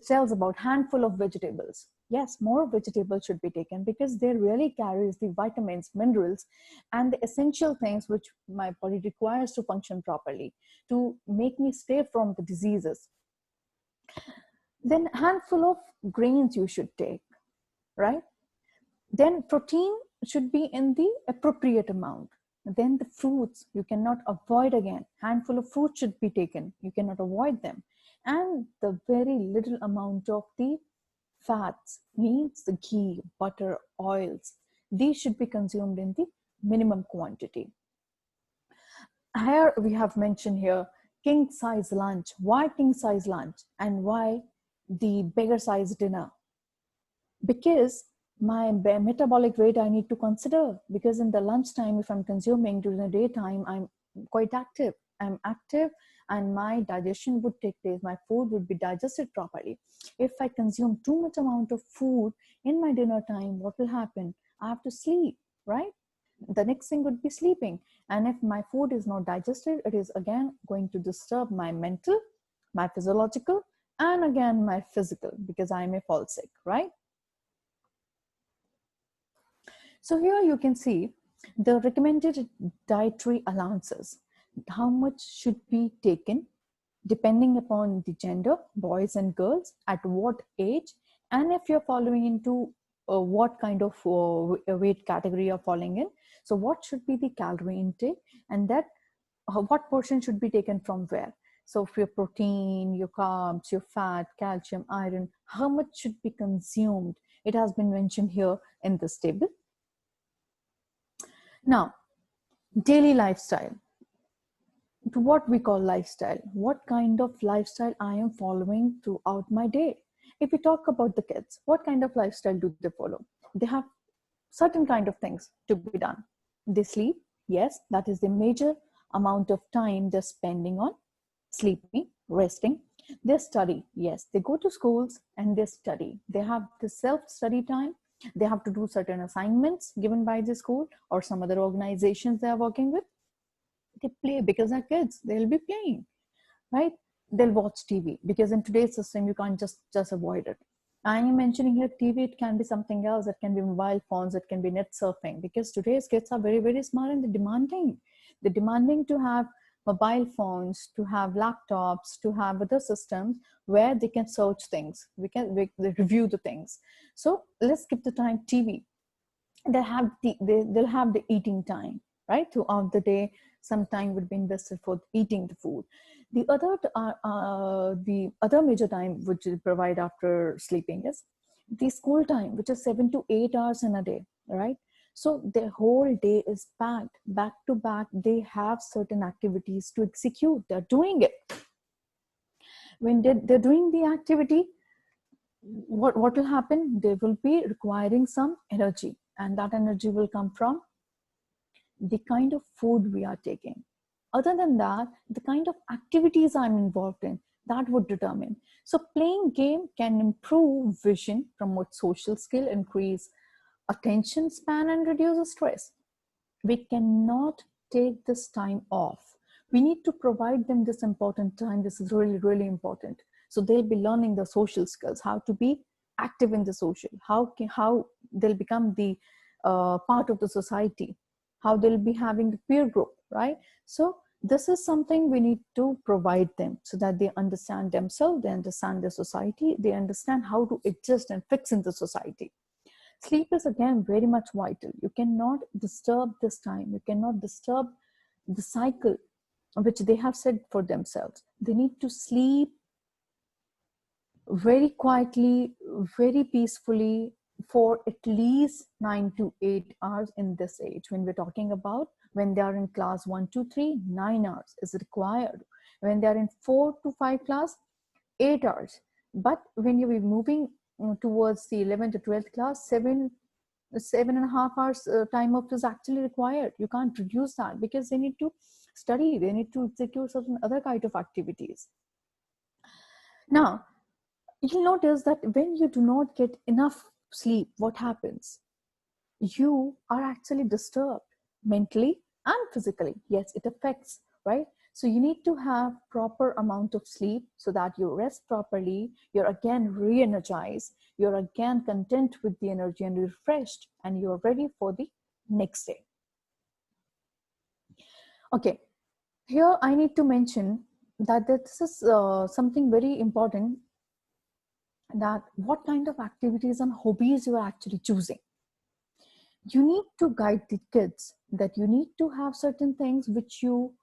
tells about handful of vegetables. Yes, more vegetables should be taken because they really carries the vitamins, minerals, and the essential things which my body requires to function properly, to make me stay from the diseases. Then handful of grains you should take, right? Then protein should be in the appropriate amount. Then the fruits you cannot avoid. Again, handful of fruits should be taken, you cannot avoid them. And the very little amount of the fats, means the ghee, butter, oils, these should be consumed in the minimum quantity. Here we have mentioned here king size lunch. Why king size lunch and why the beggar size dinner? Because my metabolic rate I need to consider, because in the lunchtime, if I'm consuming during the daytime, I'm quite active. I'm active and my digestion would take place. My food would be digested properly. If I consume too much amount of food in my dinner time, what will happen? I have to sleep, right? The next thing would be sleeping. And if my food is not digested, it is again going to disturb my mental, my physiological, and again my physical, because I may fall sick, right? So here you can see the recommended dietary allowances. How much should be taken depending upon the gender, boys and girls, at what age, and if you're following into what kind of weight category you're falling in. So what should be the calorie intake, and that what portion should be taken from where. So for your protein, your carbs, your fat, calcium, iron, how much should be consumed? It has been mentioned here in this table. Now, daily lifestyle. To what we call lifestyle. What kind of lifestyle I am following throughout my day? If we talk about the kids, what kind of lifestyle do they follow? They have certain kind of things to be done. They sleep. Yes, that is the major amount of time they're spending on sleeping, resting. They study. Yes, they go to schools and they study. They have the self-study time. They have to do certain assignments given by the school or some other organizations they are working with. They play because they're kids. They'll be playing, right? They'll watch TV because in today's system, you can't just avoid it. I am mentioning here TV, it can be something else. It can be mobile phones, it can be net surfing, because today's kids are very, very smart and they're demanding. They're demanding to have mobile phones, to have laptops, to have other systems where they can search things. They review the things. So let's give the time TV. They'll have the eating time, right? Throughout the day, some time would be invested for eating the food. The other major time which is provide after sleeping is the school time, which is 7 to 8 hours in a day, right? So their whole day is packed, back to back. They have certain activities to execute. They're doing it. When they're doing the activity, what will happen? They will be requiring some energy, and that energy will come from the kind of food we are taking. Other than that, the kind of activities I'm involved in, that would determine. So playing game can improve vision, promote social skill, increase attention span, and reduce stress. We cannot take this time off. We need to provide them this important time. This is really, really important. So they'll be learning the social skills, how to be active in the social, how they'll become the part of the society, how they'll be having the peer group, right? So this is something we need to provide them so that they understand themselves, they understand their society, they understand how to adjust and fix in the society. Sleep is again very much vital. You cannot disturb this time. You cannot disturb the cycle which they have set for themselves. They need to sleep very quietly, very peacefully for at least 9 to 8 hours in this age. When we're talking about when they are in class 1 to 3, 9 hours is required. When they are in 4 to 5 class, 8 hours. But when you be moving towards the 11th to 12th class, 7 The 7.5 hours time off is actually required. You can't reduce that because they need to study, they need to execute certain other kind of activities. Now, you'll notice that when you do not get enough sleep, what happens? You are actually disturbed mentally and physically. Yes, it affects, right? So you need to have proper amount of sleep so that you rest properly, you're again re-energized, you're again content with the energy and refreshed, and you're ready for the next day. Okay, here I need to mention that this is something very important, that what kind of activities and hobbies you are actually choosing. You need to guide the kids that you need to have certain things which you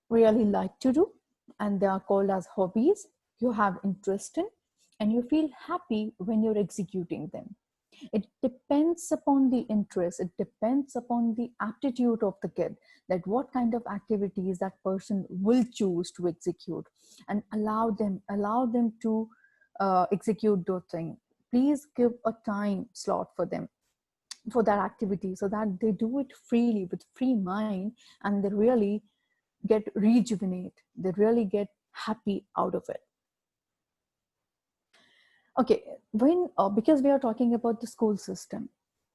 really like to do, and they are called as hobbies. You have interest in, and you feel happy when you're executing them. It depends upon the interest, it depends upon the aptitude of the kid, that what kind of activities that person will choose to execute, and allow them to execute those things. Please give a time slot for them for that activity so that they do it freely with free mind, and they really get rejuvenate, they really get happy out of it. Okay, when because we are talking about the school system.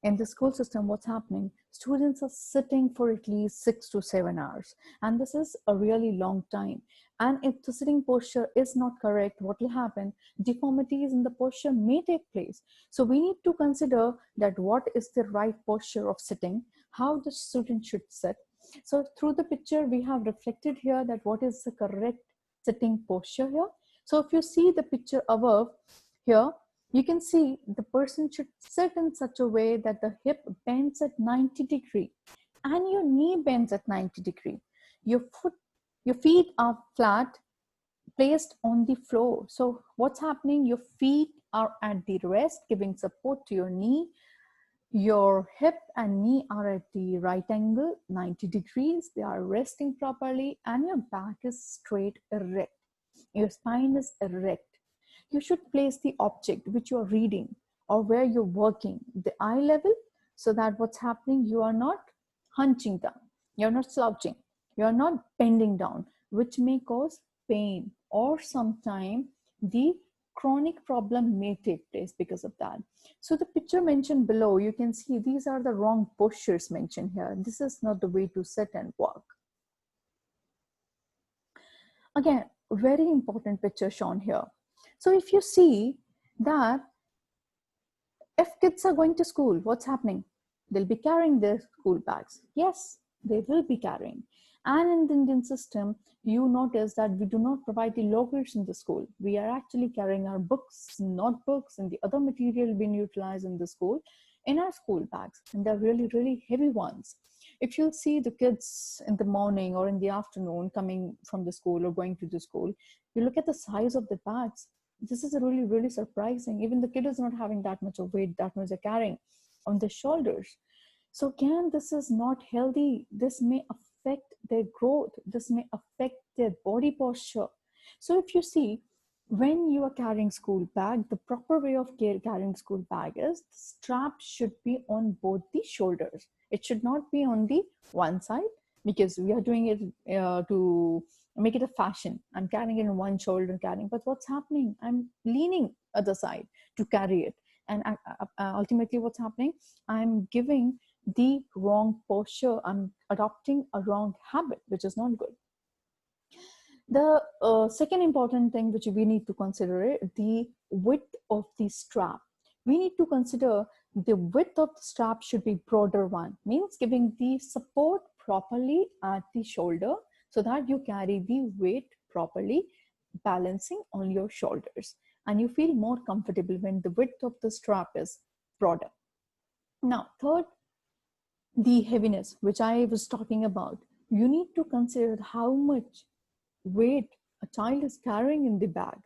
In the school system, what's happening? Students are sitting for at least 6 to 7 hours, and this is a really long time. And if the sitting posture is not correct, what will happen? Deformities in the posture may take place. So we need to consider that what is the right posture of sitting, how the student should sit. So through the picture, we have reflected here that what is the correct sitting posture here. So if you see the picture above, here, you can see the person should sit in such a way that the hip bends at 90 degrees and your knee bends at 90 degrees. Your feet are flat, placed on the floor. So what's happening? Your feet are at the rest, giving support to your knee. Your hip and knee are at the right angle, 90 degrees. They are resting properly, and your back is straight, erect. Your spine is erect. You should place the object which you are reading or where you're working, the eye level, so that what's happening, you are not hunching down, you're not slouching, you're not bending down, which may cause pain, or sometime the chronic problem may take place because of that. So the picture mentioned below, you can see these are the wrong postures mentioned here. This is not the way to sit and walk. Again, very important picture shown here. So if you see that if kids are going to school, what's happening? They'll be carrying their school bags. Yes, they will be carrying. And in the Indian system, you notice that we do not provide the lockers in the school. We are actually carrying our books, notebooks, and the other material being utilized in the school in our school bags. And they're really, really heavy ones. If you'll see the kids in the morning or in the afternoon coming from the school or going to the school, you look at the size of the bags. This is really, really surprising. Even the kid is not having that much of weight, that much they're carrying on their shoulders. So again, this is not healthy. This may affect their growth. This may affect their body posture. So if you see, when you are carrying school bag, the proper way of carrying school bag is the strap should be on both the shoulders. It should not be on the one side, because we are doing it to make it a fashion. I'm carrying it on one shoulder, but what's happening? I'm leaning other side to carry it. And ultimately what's happening? I'm giving the wrong posture. I'm adopting a wrong habit, which is not good. The second important thing which we need to consider, the width of the strap. We need to consider the width of the strap should be broader one, means giving the support properly at the shoulder so that you carry the weight properly, balancing on your shoulders, and you feel more comfortable when the width of the strap is broader. Now, third, the heaviness, which I was talking about. You need to consider how much weight a child is carrying in the bag.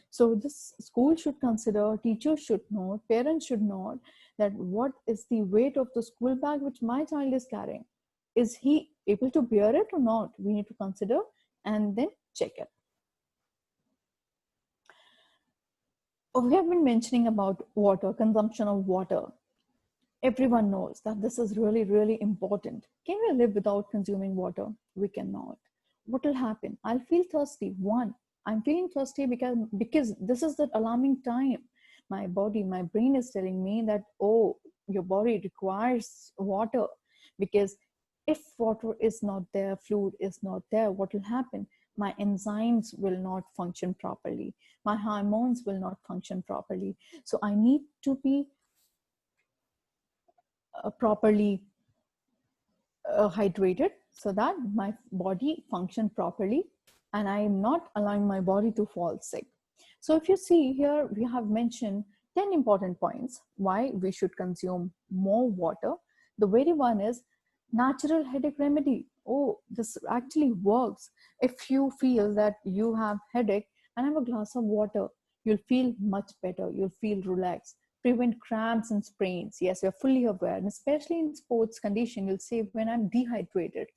So this school should consider, teachers should know, parents should know that what is the weight of the school bag which my child is carrying. Is he able to bear it or not? We need to consider and then check it. We have been mentioning about water, consumption of water. Everyone knows that this is really, really important. Can we live without consuming water? We cannot. What will happen? I'll feel thirsty. One, I'm feeling thirsty because this is the alarming time. My body, my brain is telling me that, oh, your body requires water. Because if water is not there, fluid is not there, what will happen? My enzymes will not function properly. My hormones will not function properly. So I need to be properly hydrated so that my body function properly and I am not allowing my body to fall sick. So if you see here, we have mentioned 10 important points why we should consume more water. The very one is natural headache remedy. Oh, this actually works. If you feel that you have headache and have a glass of water, you'll feel much better. You'll feel relaxed. Prevent cramps and sprains. Yes, we're fully aware, and especially in sports condition, you'll say when I'm dehydrated,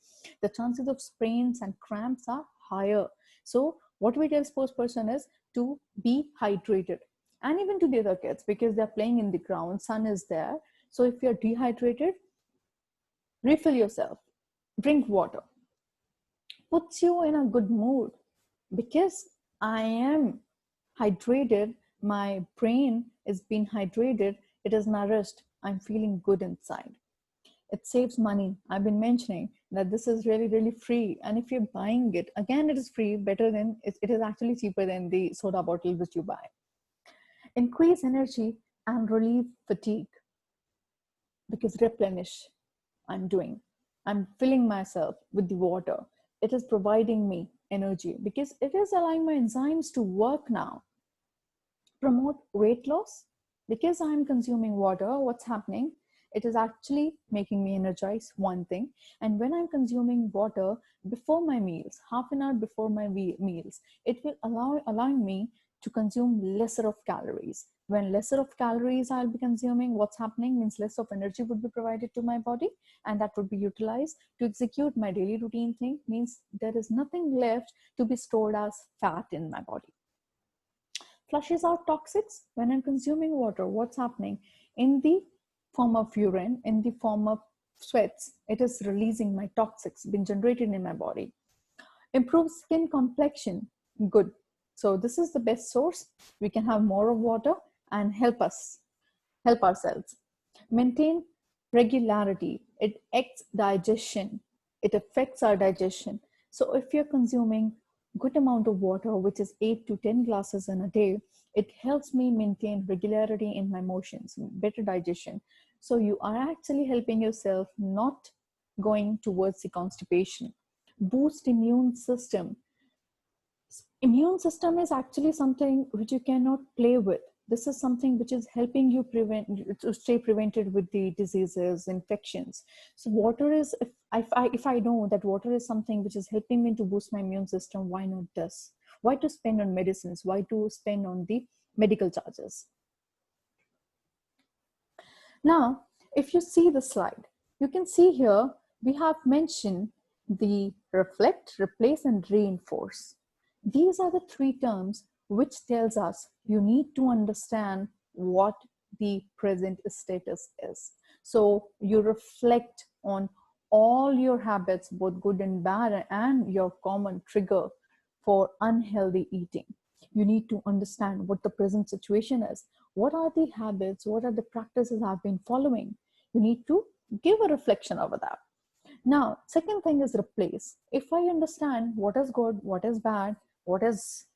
the chances of sprains and cramps are higher. So what we tell sports person is to be hydrated, and even to the other kids because they're playing in the ground, sun is there. So if you're dehydrated, refill yourself, drink water, puts you in a good mood because I am hydrated, my brain is being hydrated, it is nourished, I'm feeling good inside. It saves money. I've been mentioning that this is really, really free. And if you're buying it, again, it is free, better than, it is actually cheaper than the soda bottle which you buy. Increase energy and relieve fatigue because replenish I'm filling myself with the water. It is providing me energy because it is allowing my enzymes to work now. Promote weight loss because I'm consuming water. What's happening? It is actually making me energized, one thing. And when I'm consuming water before my meals, half an hour before my meals, it will allowing me to consume lesser of calories. When lesser of calories I'll be consuming, what's happening means less of energy would be provided to my body, and that would be utilized to execute my daily routine thing, means there is nothing left to be stored as fat in my body. Flushes out toxics when I'm consuming water. What's happening? In the form of urine, in the form of sweats, it is releasing my toxics being generated in my body. Improve skin complexion. Good. So this is the best source. We can have more of water and help ourselves. Maintain regularity. It acts digestion. It affects our digestion. So if you're consuming good amount of water, which is 8 to 10 glasses in a day, it helps me maintain regularity in my motions, better digestion. So you are actually helping yourself, not going towards the constipation. Boost immune system. Immune system is actually something which you cannot play with. This is something which is helping you to stay prevented with the diseases, infections. So water is, if I know that water is something which is helping me to boost my immune system, why not this? Why to spend on medicines? Why to spend on the medical charges? Now, if you see the slide, you can see here, we have mentioned the reflect, replace, and reinforce. These are the three terms which tells us you need to understand what the present status is. So you reflect on all your habits, both good and bad, and your common trigger for unhealthy eating. You need to understand what the present situation is. What are the habits? What are the practices I've been following? You need to give a reflection over that. Now, second thing is replace. If I understand what is good, what is bad, what is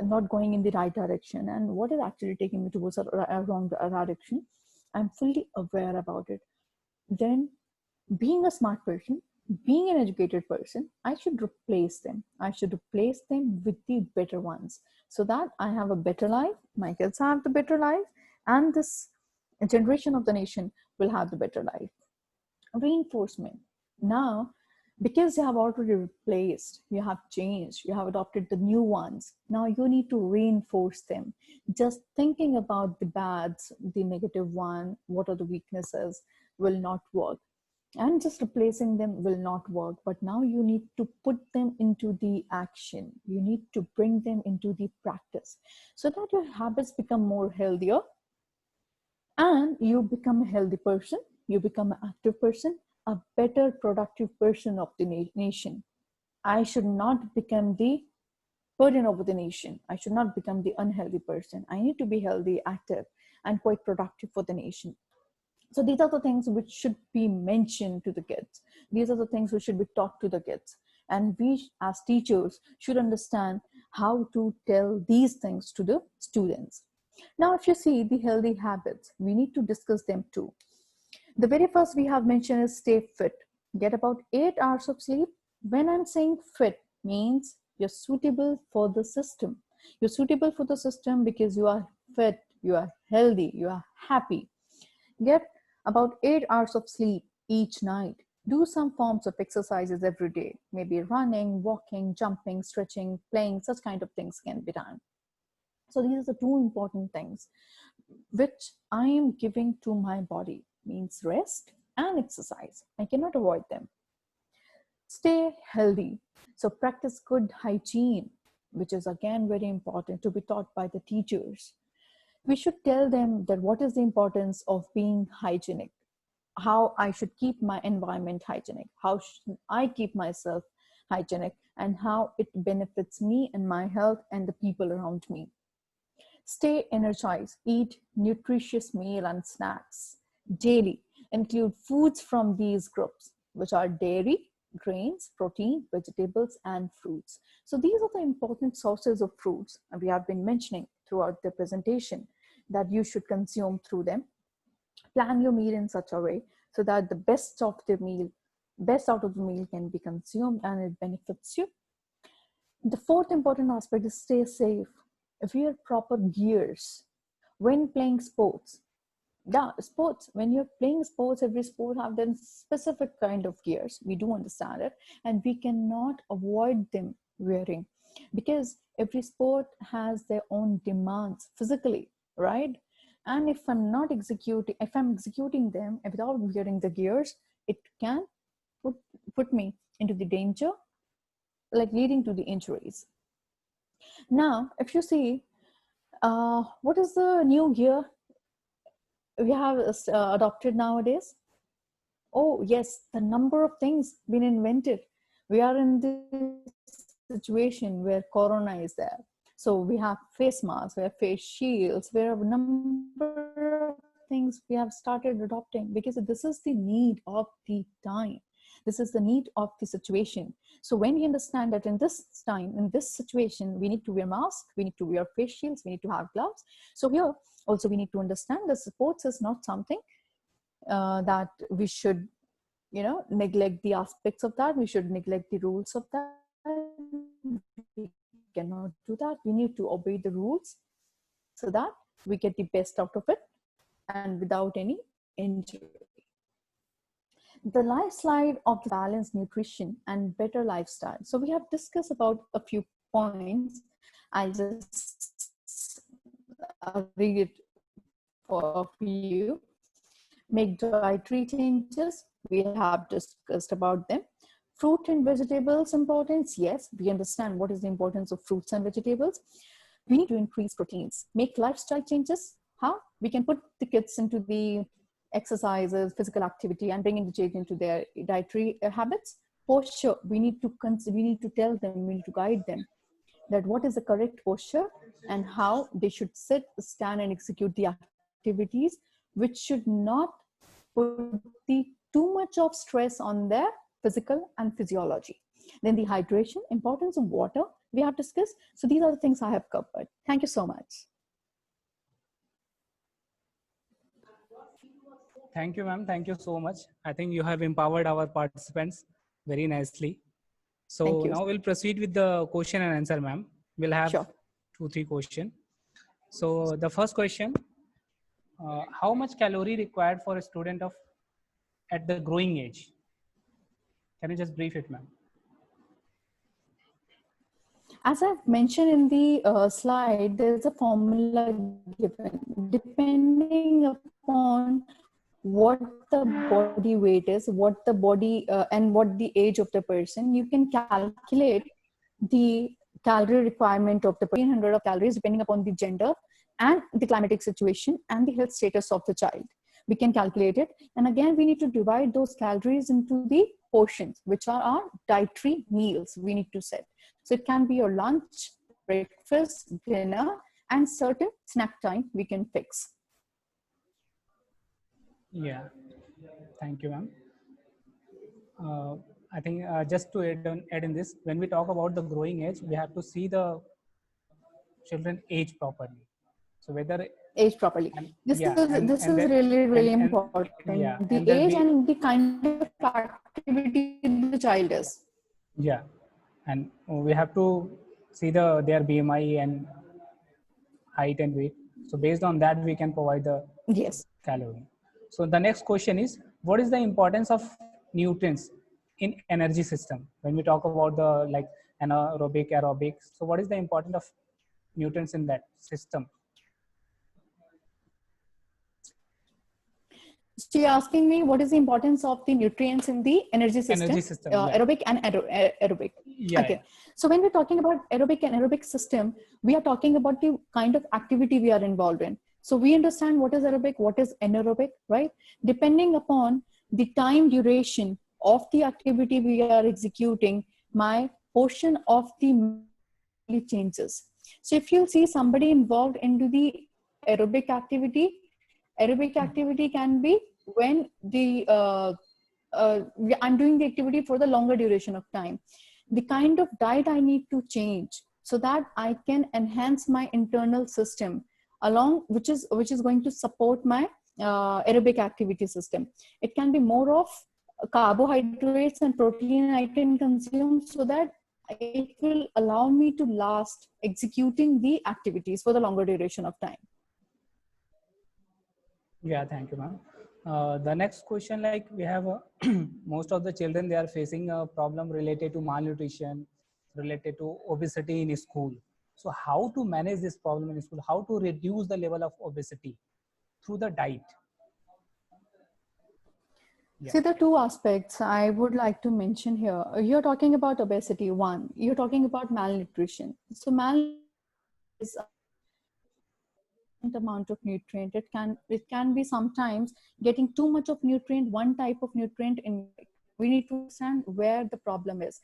not going in the right direction, and what is actually taking me towards a wrong direction, I'm fully aware about it. Then, being a smart person, being an educated person, I should replace them. I should replace them with the better ones so that I have a better life, my kids have the better life, and this generation of the nation will have the better life. Reinforcement. Now, because you have already replaced, you have changed, you have adopted the new ones, now you need to reinforce them. Just thinking about the bads, the negative one, what are the weaknesses, will not work. And just replacing them will not work. But now you need to put them into the action. You need to bring them into the practice so that your habits become more healthier and you become a healthy person, you become an active person, a better productive person of the nation. I should not become the burden over the nation. I should not become the unhealthy person. I need to be healthy, active, and quite productive for the nation. So these are the things which should be mentioned to the kids. These are the things which should be taught to the kids. And we as teachers should understand how to tell these things to the students. Now, if you see the healthy habits, we need to discuss them too. The very first we have mentioned is stay fit. Get about 8 hours of sleep. When I'm saying fit, means you're suitable for the system. You're suitable for the system because you are fit, you are healthy, you are happy. Get about 8 hours of sleep each night. Do some forms of exercises every day. Maybe running, walking, jumping, stretching, playing, such kind of things can be done. So these are the two important things which I am giving to my body, means rest and exercise. I cannot avoid them. Stay healthy. So practice good hygiene, which is again very important to be taught by the teachers. We should tell them that what is the importance of being hygienic, how I should keep my environment hygienic, how should I keep myself hygienic, and how it benefits me and my health and the people around me. Stay energized, eat nutritious meal and snacks daily. Include foods from these groups, which are dairy, grains, protein, vegetables, and fruits. So these are the important sources of fruits, and we have been mentioning throughout the presentation that you should consume through them. Plan your meal in such a way so that the best out of the meal can be consumed and it benefits you. The fourth important aspect is stay safe. Wear proper gears when playing sports. When you're playing sports, every sport have their specific kind of gears. We do understand it, and we cannot avoid them wearing because every sport has their own demands physically, right? And if I'm executing them without wearing the gears, it can put me into the danger, like leading to the injuries. Now, if you see, what is the new gear we have adopted nowadays? Oh yes, the number of things been invented. We are in this situation where corona is there. So we have face masks, we have face shields, we have a number of things we have started adopting because this is the need of the time. This is the need of the situation. So when we understand that in this time, in this situation, we need to wear masks, we need to wear face shields, we need to have gloves. So here also we need to understand that sports is not something that we should, neglect the aspects of that. We should neglect the rules of that. We cannot do that. We need to obey the rules so that we get the best out of it and without any injury. The last slide of the balanced nutrition and better lifestyle. So we have discussed about a few points. I'll just read it for you. Make dietary changes. We have discussed about them. Fruit and vegetables importance. Yes, we understand what is the importance of fruits and vegetables. We need to increase proteins. Make lifestyle changes. How? We can put the kids into the exercises, physical activity, and bring in the change into their dietary habits. Posture. We need to tell them, we need to guide them that what is the correct posture and how they should sit, stand, and execute the activities, which should not put too much of stress on their physical and physiology. Then the hydration, importance of water, we have discussed. So these are the things I have covered. Thank you so much. Thank you, ma'am. Thank you so much. I think you have empowered our participants very nicely. So now we'll proceed with the question and answer, ma'am. We'll have 2-3 questions. So the first question, how much calorie required for a student at the growing age? Can you just brief it, ma'am? As I've mentioned in the slide, there's a formula given. Depending upon what the body weight is, what the body and what the age of the person, you can calculate the calorie requirement of the 1,300 of calories depending upon the gender, and the climatic situation and the health status of the child. We can calculate it. And again, we need to divide those calories into the portions, which are our dietary meals we need to set. So it can be your lunch, breakfast, dinner, and certain snack time we can fix. Yeah, thank you, ma'am. Uh, I think just to add in this, when we talk about the growing age, we have to see the children age properly. So whether Age properly. and This yeah, is and this and is then really really and yeah, important. The and there'll age be and the kind of activity the child is. yeah, and we have to see their BMI and height and weight. So based on that, we can provide the Yes. calorie. So the next question is, what is the importance of nutrients in energy system? When we talk about the like anaerobic, aerobic, so what is the importance of nutrients in that system? So you're asking me what is the importance of the nutrients in the energy system, Energy system, yeah, aerobic and aerobic. yeah, Okay. So when we're talking about aerobic and aerobic system, we are talking about the kind of activity we are involved in. So we understand what is aerobic, what is anaerobic, right? Depending upon the time duration of the activity we are executing, my portion of the changes. So if you see somebody involved into the aerobic activity can be when I'm doing the activity for the longer duration of time. The kind of diet I need to change so that I can enhance my internal system along, which is going to support my aerobic activity system. It can be more of carbohydrates and protein I can consume so that it will allow me to last executing the activities for the longer duration of time. yeah. Thank you, ma'am. The next question, like we have most of the children, they are facing a problem related to malnutrition, related to obesity in school. So how to manage this problem in school? How to reduce the level of obesity through the diet? Yeah. See, the two aspects I would like to mention here. You're talking about obesity, one. You're talking about malnutrition. So malnutrition is amount of nutrient. It can be sometimes getting too much of nutrient, one type of nutrient in. We need to understand where the problem is.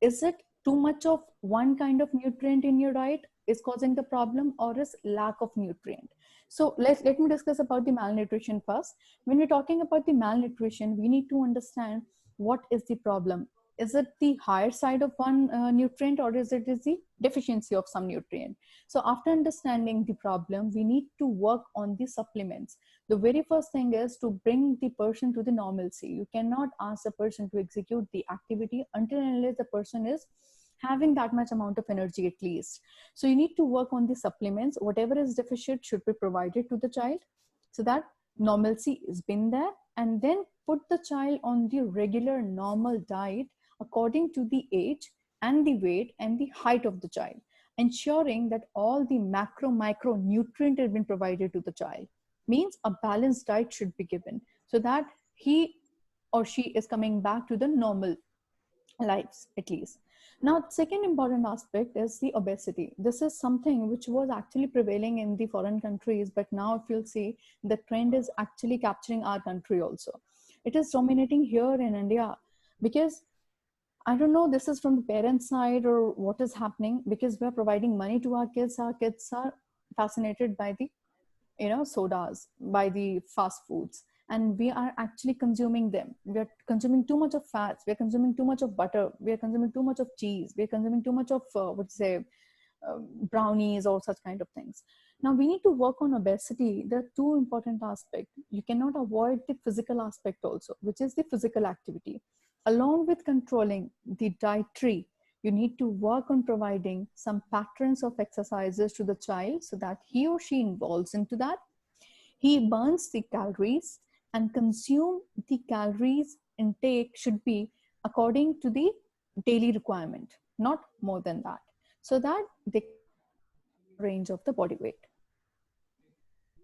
Is it too much of one kind of nutrient in your diet is causing the problem, or is lack of nutrient? So let me discuss about the malnutrition first. When we're talking about the malnutrition, we need to understand what is the problem. Is it the higher side of one nutrient, or is it the deficiency of some nutrient? So after understanding the problem, we need to work on the supplements. The very first thing is to bring the person to the normalcy. You cannot ask a person to execute the activity until and unless the person is having that much amount of energy at least. So you need to work on the supplements. Whatever is deficient should be provided to the child so that normalcy is been there, and then put the child on the regular normal diet according to the age and the weight and the height of the child, ensuring that all the macro micro nutrient has been provided to the child. Means a balanced diet should be given so that he or she is coming back to the normal lives at least. Now, second important aspect is the obesity. This is something which was actually prevailing in the foreign countries, but now if you'll see, the trend is actually capturing our country also. It is dominating here in India because I don't know, this is from the parents' side or what is happening, because we're providing money to our kids. Our kids are fascinated by the sodas, by the fast foods, and we are actually consuming them. We are consuming too much of fats, we are consuming too much of butter, we are consuming too much of cheese, we are consuming too much of brownies or such kind of things. Now we need to work on obesity. There are two important aspects. You cannot avoid the physical aspect also, which is the physical activity. Along with controlling the dietary, you need to work on providing some patterns of exercises to the child so that he or she involves into that. He burns the calories and consume the calories intake should be according to the daily requirement, not more than that, so that they range of the body weight.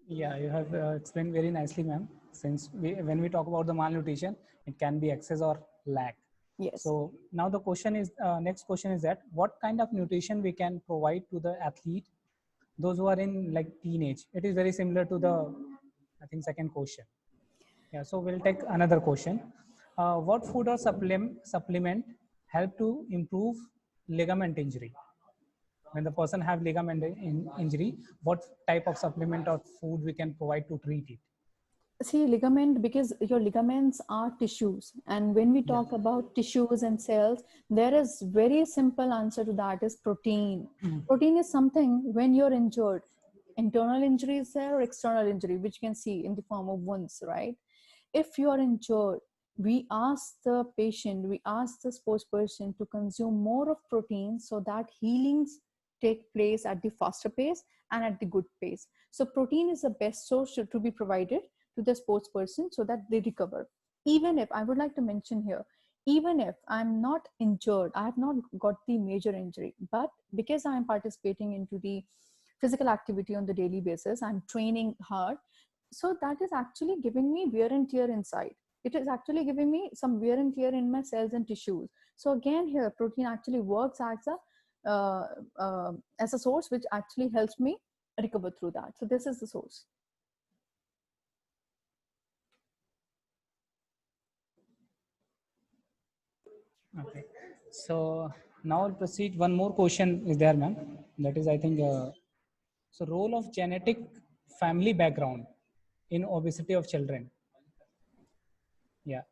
Yeah, you have explained very nicely, ma'am. Since when we talk about the malnutrition, it can be excess or lack. Yes. So now the question is, next question is that what kind of nutrition we can provide to the athlete those who are in like teenage. It is very similar to the, I think, second question. Yeah, so we'll take another question. What food or supplement help to improve ligament injury? When the person have ligament injury, what type of supplement or food we can provide to treat it? See, ligament, because your ligaments are tissues, and when we talk about tissues and cells, there is very simple answer to that is protein. Protein is something when you're injured, internal injury is there or external injury, which you can see in the form of wounds, right? If you are injured, we ask the patient, we ask the sports person to consume more of protein so that healings take place at the faster pace and at the good pace. So protein is the best source to be provided to the sports person so that they recover. Even if, I would like to mention here, even if I'm not injured, I have not got the major injury, but because I'm participating into the physical activity on the daily basis, I'm training hard. So that is actually giving me wear and tear inside. It is actually giving me some wear and tear in my cells and tissues. So again, here protein actually works as a source which actually helps me recover through that. So this is the source. Okay, so now I'll proceed. One more question is there, ma'am. That is, I think, so role of genetic family background in obesity of children. Yeah.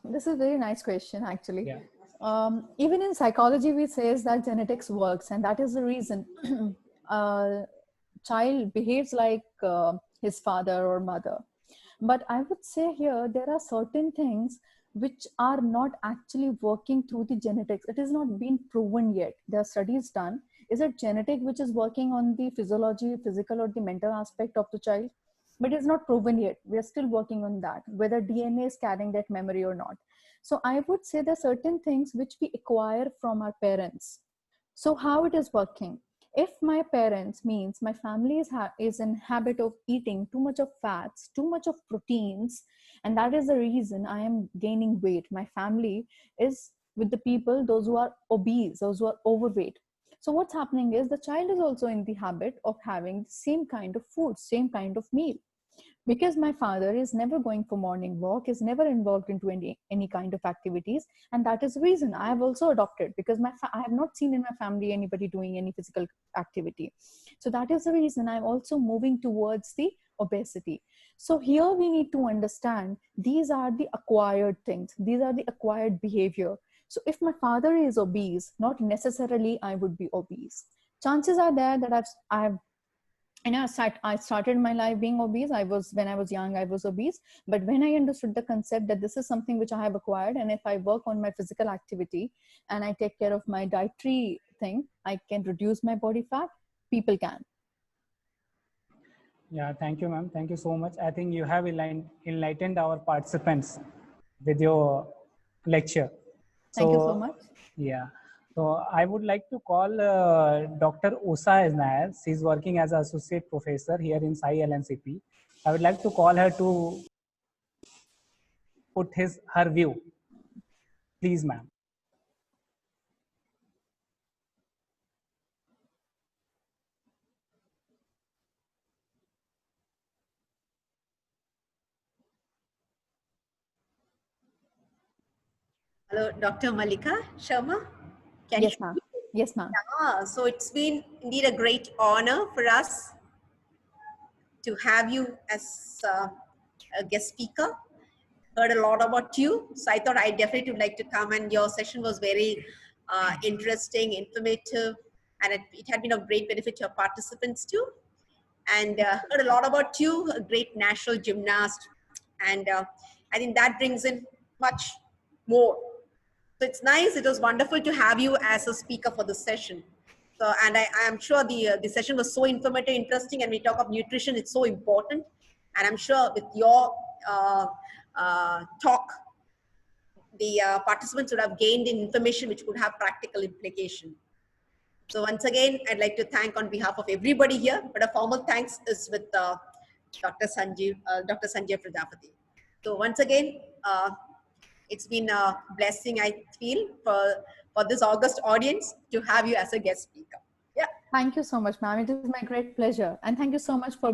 This is a very nice question, actually. Yeah. Even in psychology, we says that genetics works, and that is the reason child behaves like his father or mother. But I would say here there are certain things which are not actually working through the genetics. It has not been proven yet. There are studies done. Is it genetic which is working on the physiology, physical, or the mental aspect of the child? But it's not proven yet. We are still working on that, whether DNA is carrying that memory or not. So I would say there are certain things which we acquire from our parents. So how it is working? If my parents, means my family is in habit of eating too much of fats, too much of proteins, and that is the reason I am gaining weight. My family is with the people, those who are obese, those who are overweight. So what's happening is the child is also in the habit of having the same kind of food, same kind of meal. Because my father is never going for morning walk, is never involved into any kind of activities, and that is the reason I have also adopted, because I have not seen in my family anybody doing any physical activity. So that is the reason I'm also moving towards the obesity. So here we need to understand these are the acquired things, these are the acquired behavior. So if my father is obese, not necessarily I would be obese. Chances are there that I've and I started my life being obese. When I was young, I was obese. But when I understood the concept that this is something which I have acquired, and if I work on my physical activity and I take care of my dietary thing, I can reduce my body fat. People can. Yeah, thank you, ma'am. Thank you so much. I think you have enlightened our participants with your lecture. Thank you so much. Yeah. So I would like to call Dr. Usa Nair. She's working as an associate professor here in Sai LNCP. I would like to call her to put her view. Please, ma'am. Hello, Dr. Mallika Sharma. Yes, ma'am. Yes, ma'am. So it's been indeed a great honor for us to have you as a guest speaker. Heard a lot about you, so I thought I definitely would like to come, and your session was very interesting, informative, and it had been of great benefit to your participants too. And heard a lot about you, a great national gymnast, and I think that brings in much more. So it's nice. It was wonderful to have you as a speaker for the session. So, and I am sure the session was so informative, interesting, and we talk of nutrition. It's so important, and I'm sure with your talk, the participants would have gained in information which could have practical implication. So once again, I'd like to thank on behalf of everybody here, but a formal thanks is with Dr. Sanjay Prajapati. So once again, it's been a blessing, I feel, for this August audience to have you as a guest speaker. Yeah. Thank you so much, ma'am. It is my great pleasure. And thank you so much for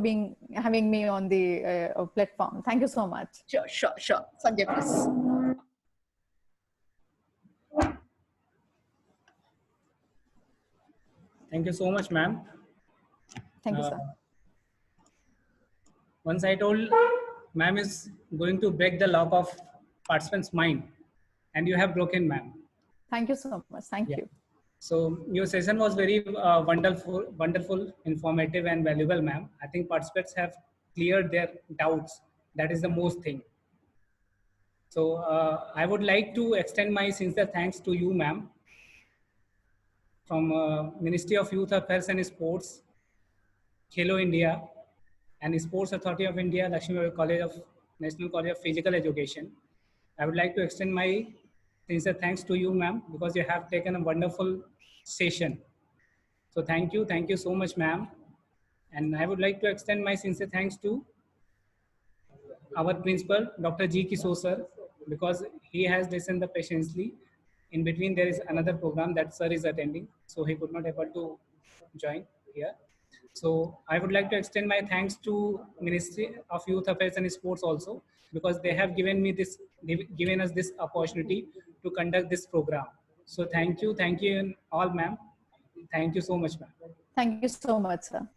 having me on the platform. Thank you so much. Sure, sure, sure. Sanjay, please. Thank you so much, ma'am. Thank you, sir. Once I told ma'am is going to break the lock of participant's mind, and you have broken, ma'am. Thank you so much. Thank you. So your session was very wonderful, informative, and valuable, ma'am. I think participants have cleared their doubts. That is the most thing. So I would like to extend my sincere thanks to you, ma'am, from Ministry of Youth Affairs and Sports, Khelo India, and Sports Authority of India, Lakshmi College of National College of Physical Education. I would like to extend my sincere thanks to you, ma'am, because you have taken a wonderful session. So thank you so much, ma'am. And I would like to extend my sincere thanks to our principal, Dr. G. Kishore sir, because he has listened patiently. In between, there is another program that sir is attending, so he could not able to join here. So I would like to extend my thanks to Ministry of Youth Affairs and Sports also, because they have given us this opportunity to conduct this program. So thank you all, ma'am. Thank you so much, ma'am. Thank you so much, sir.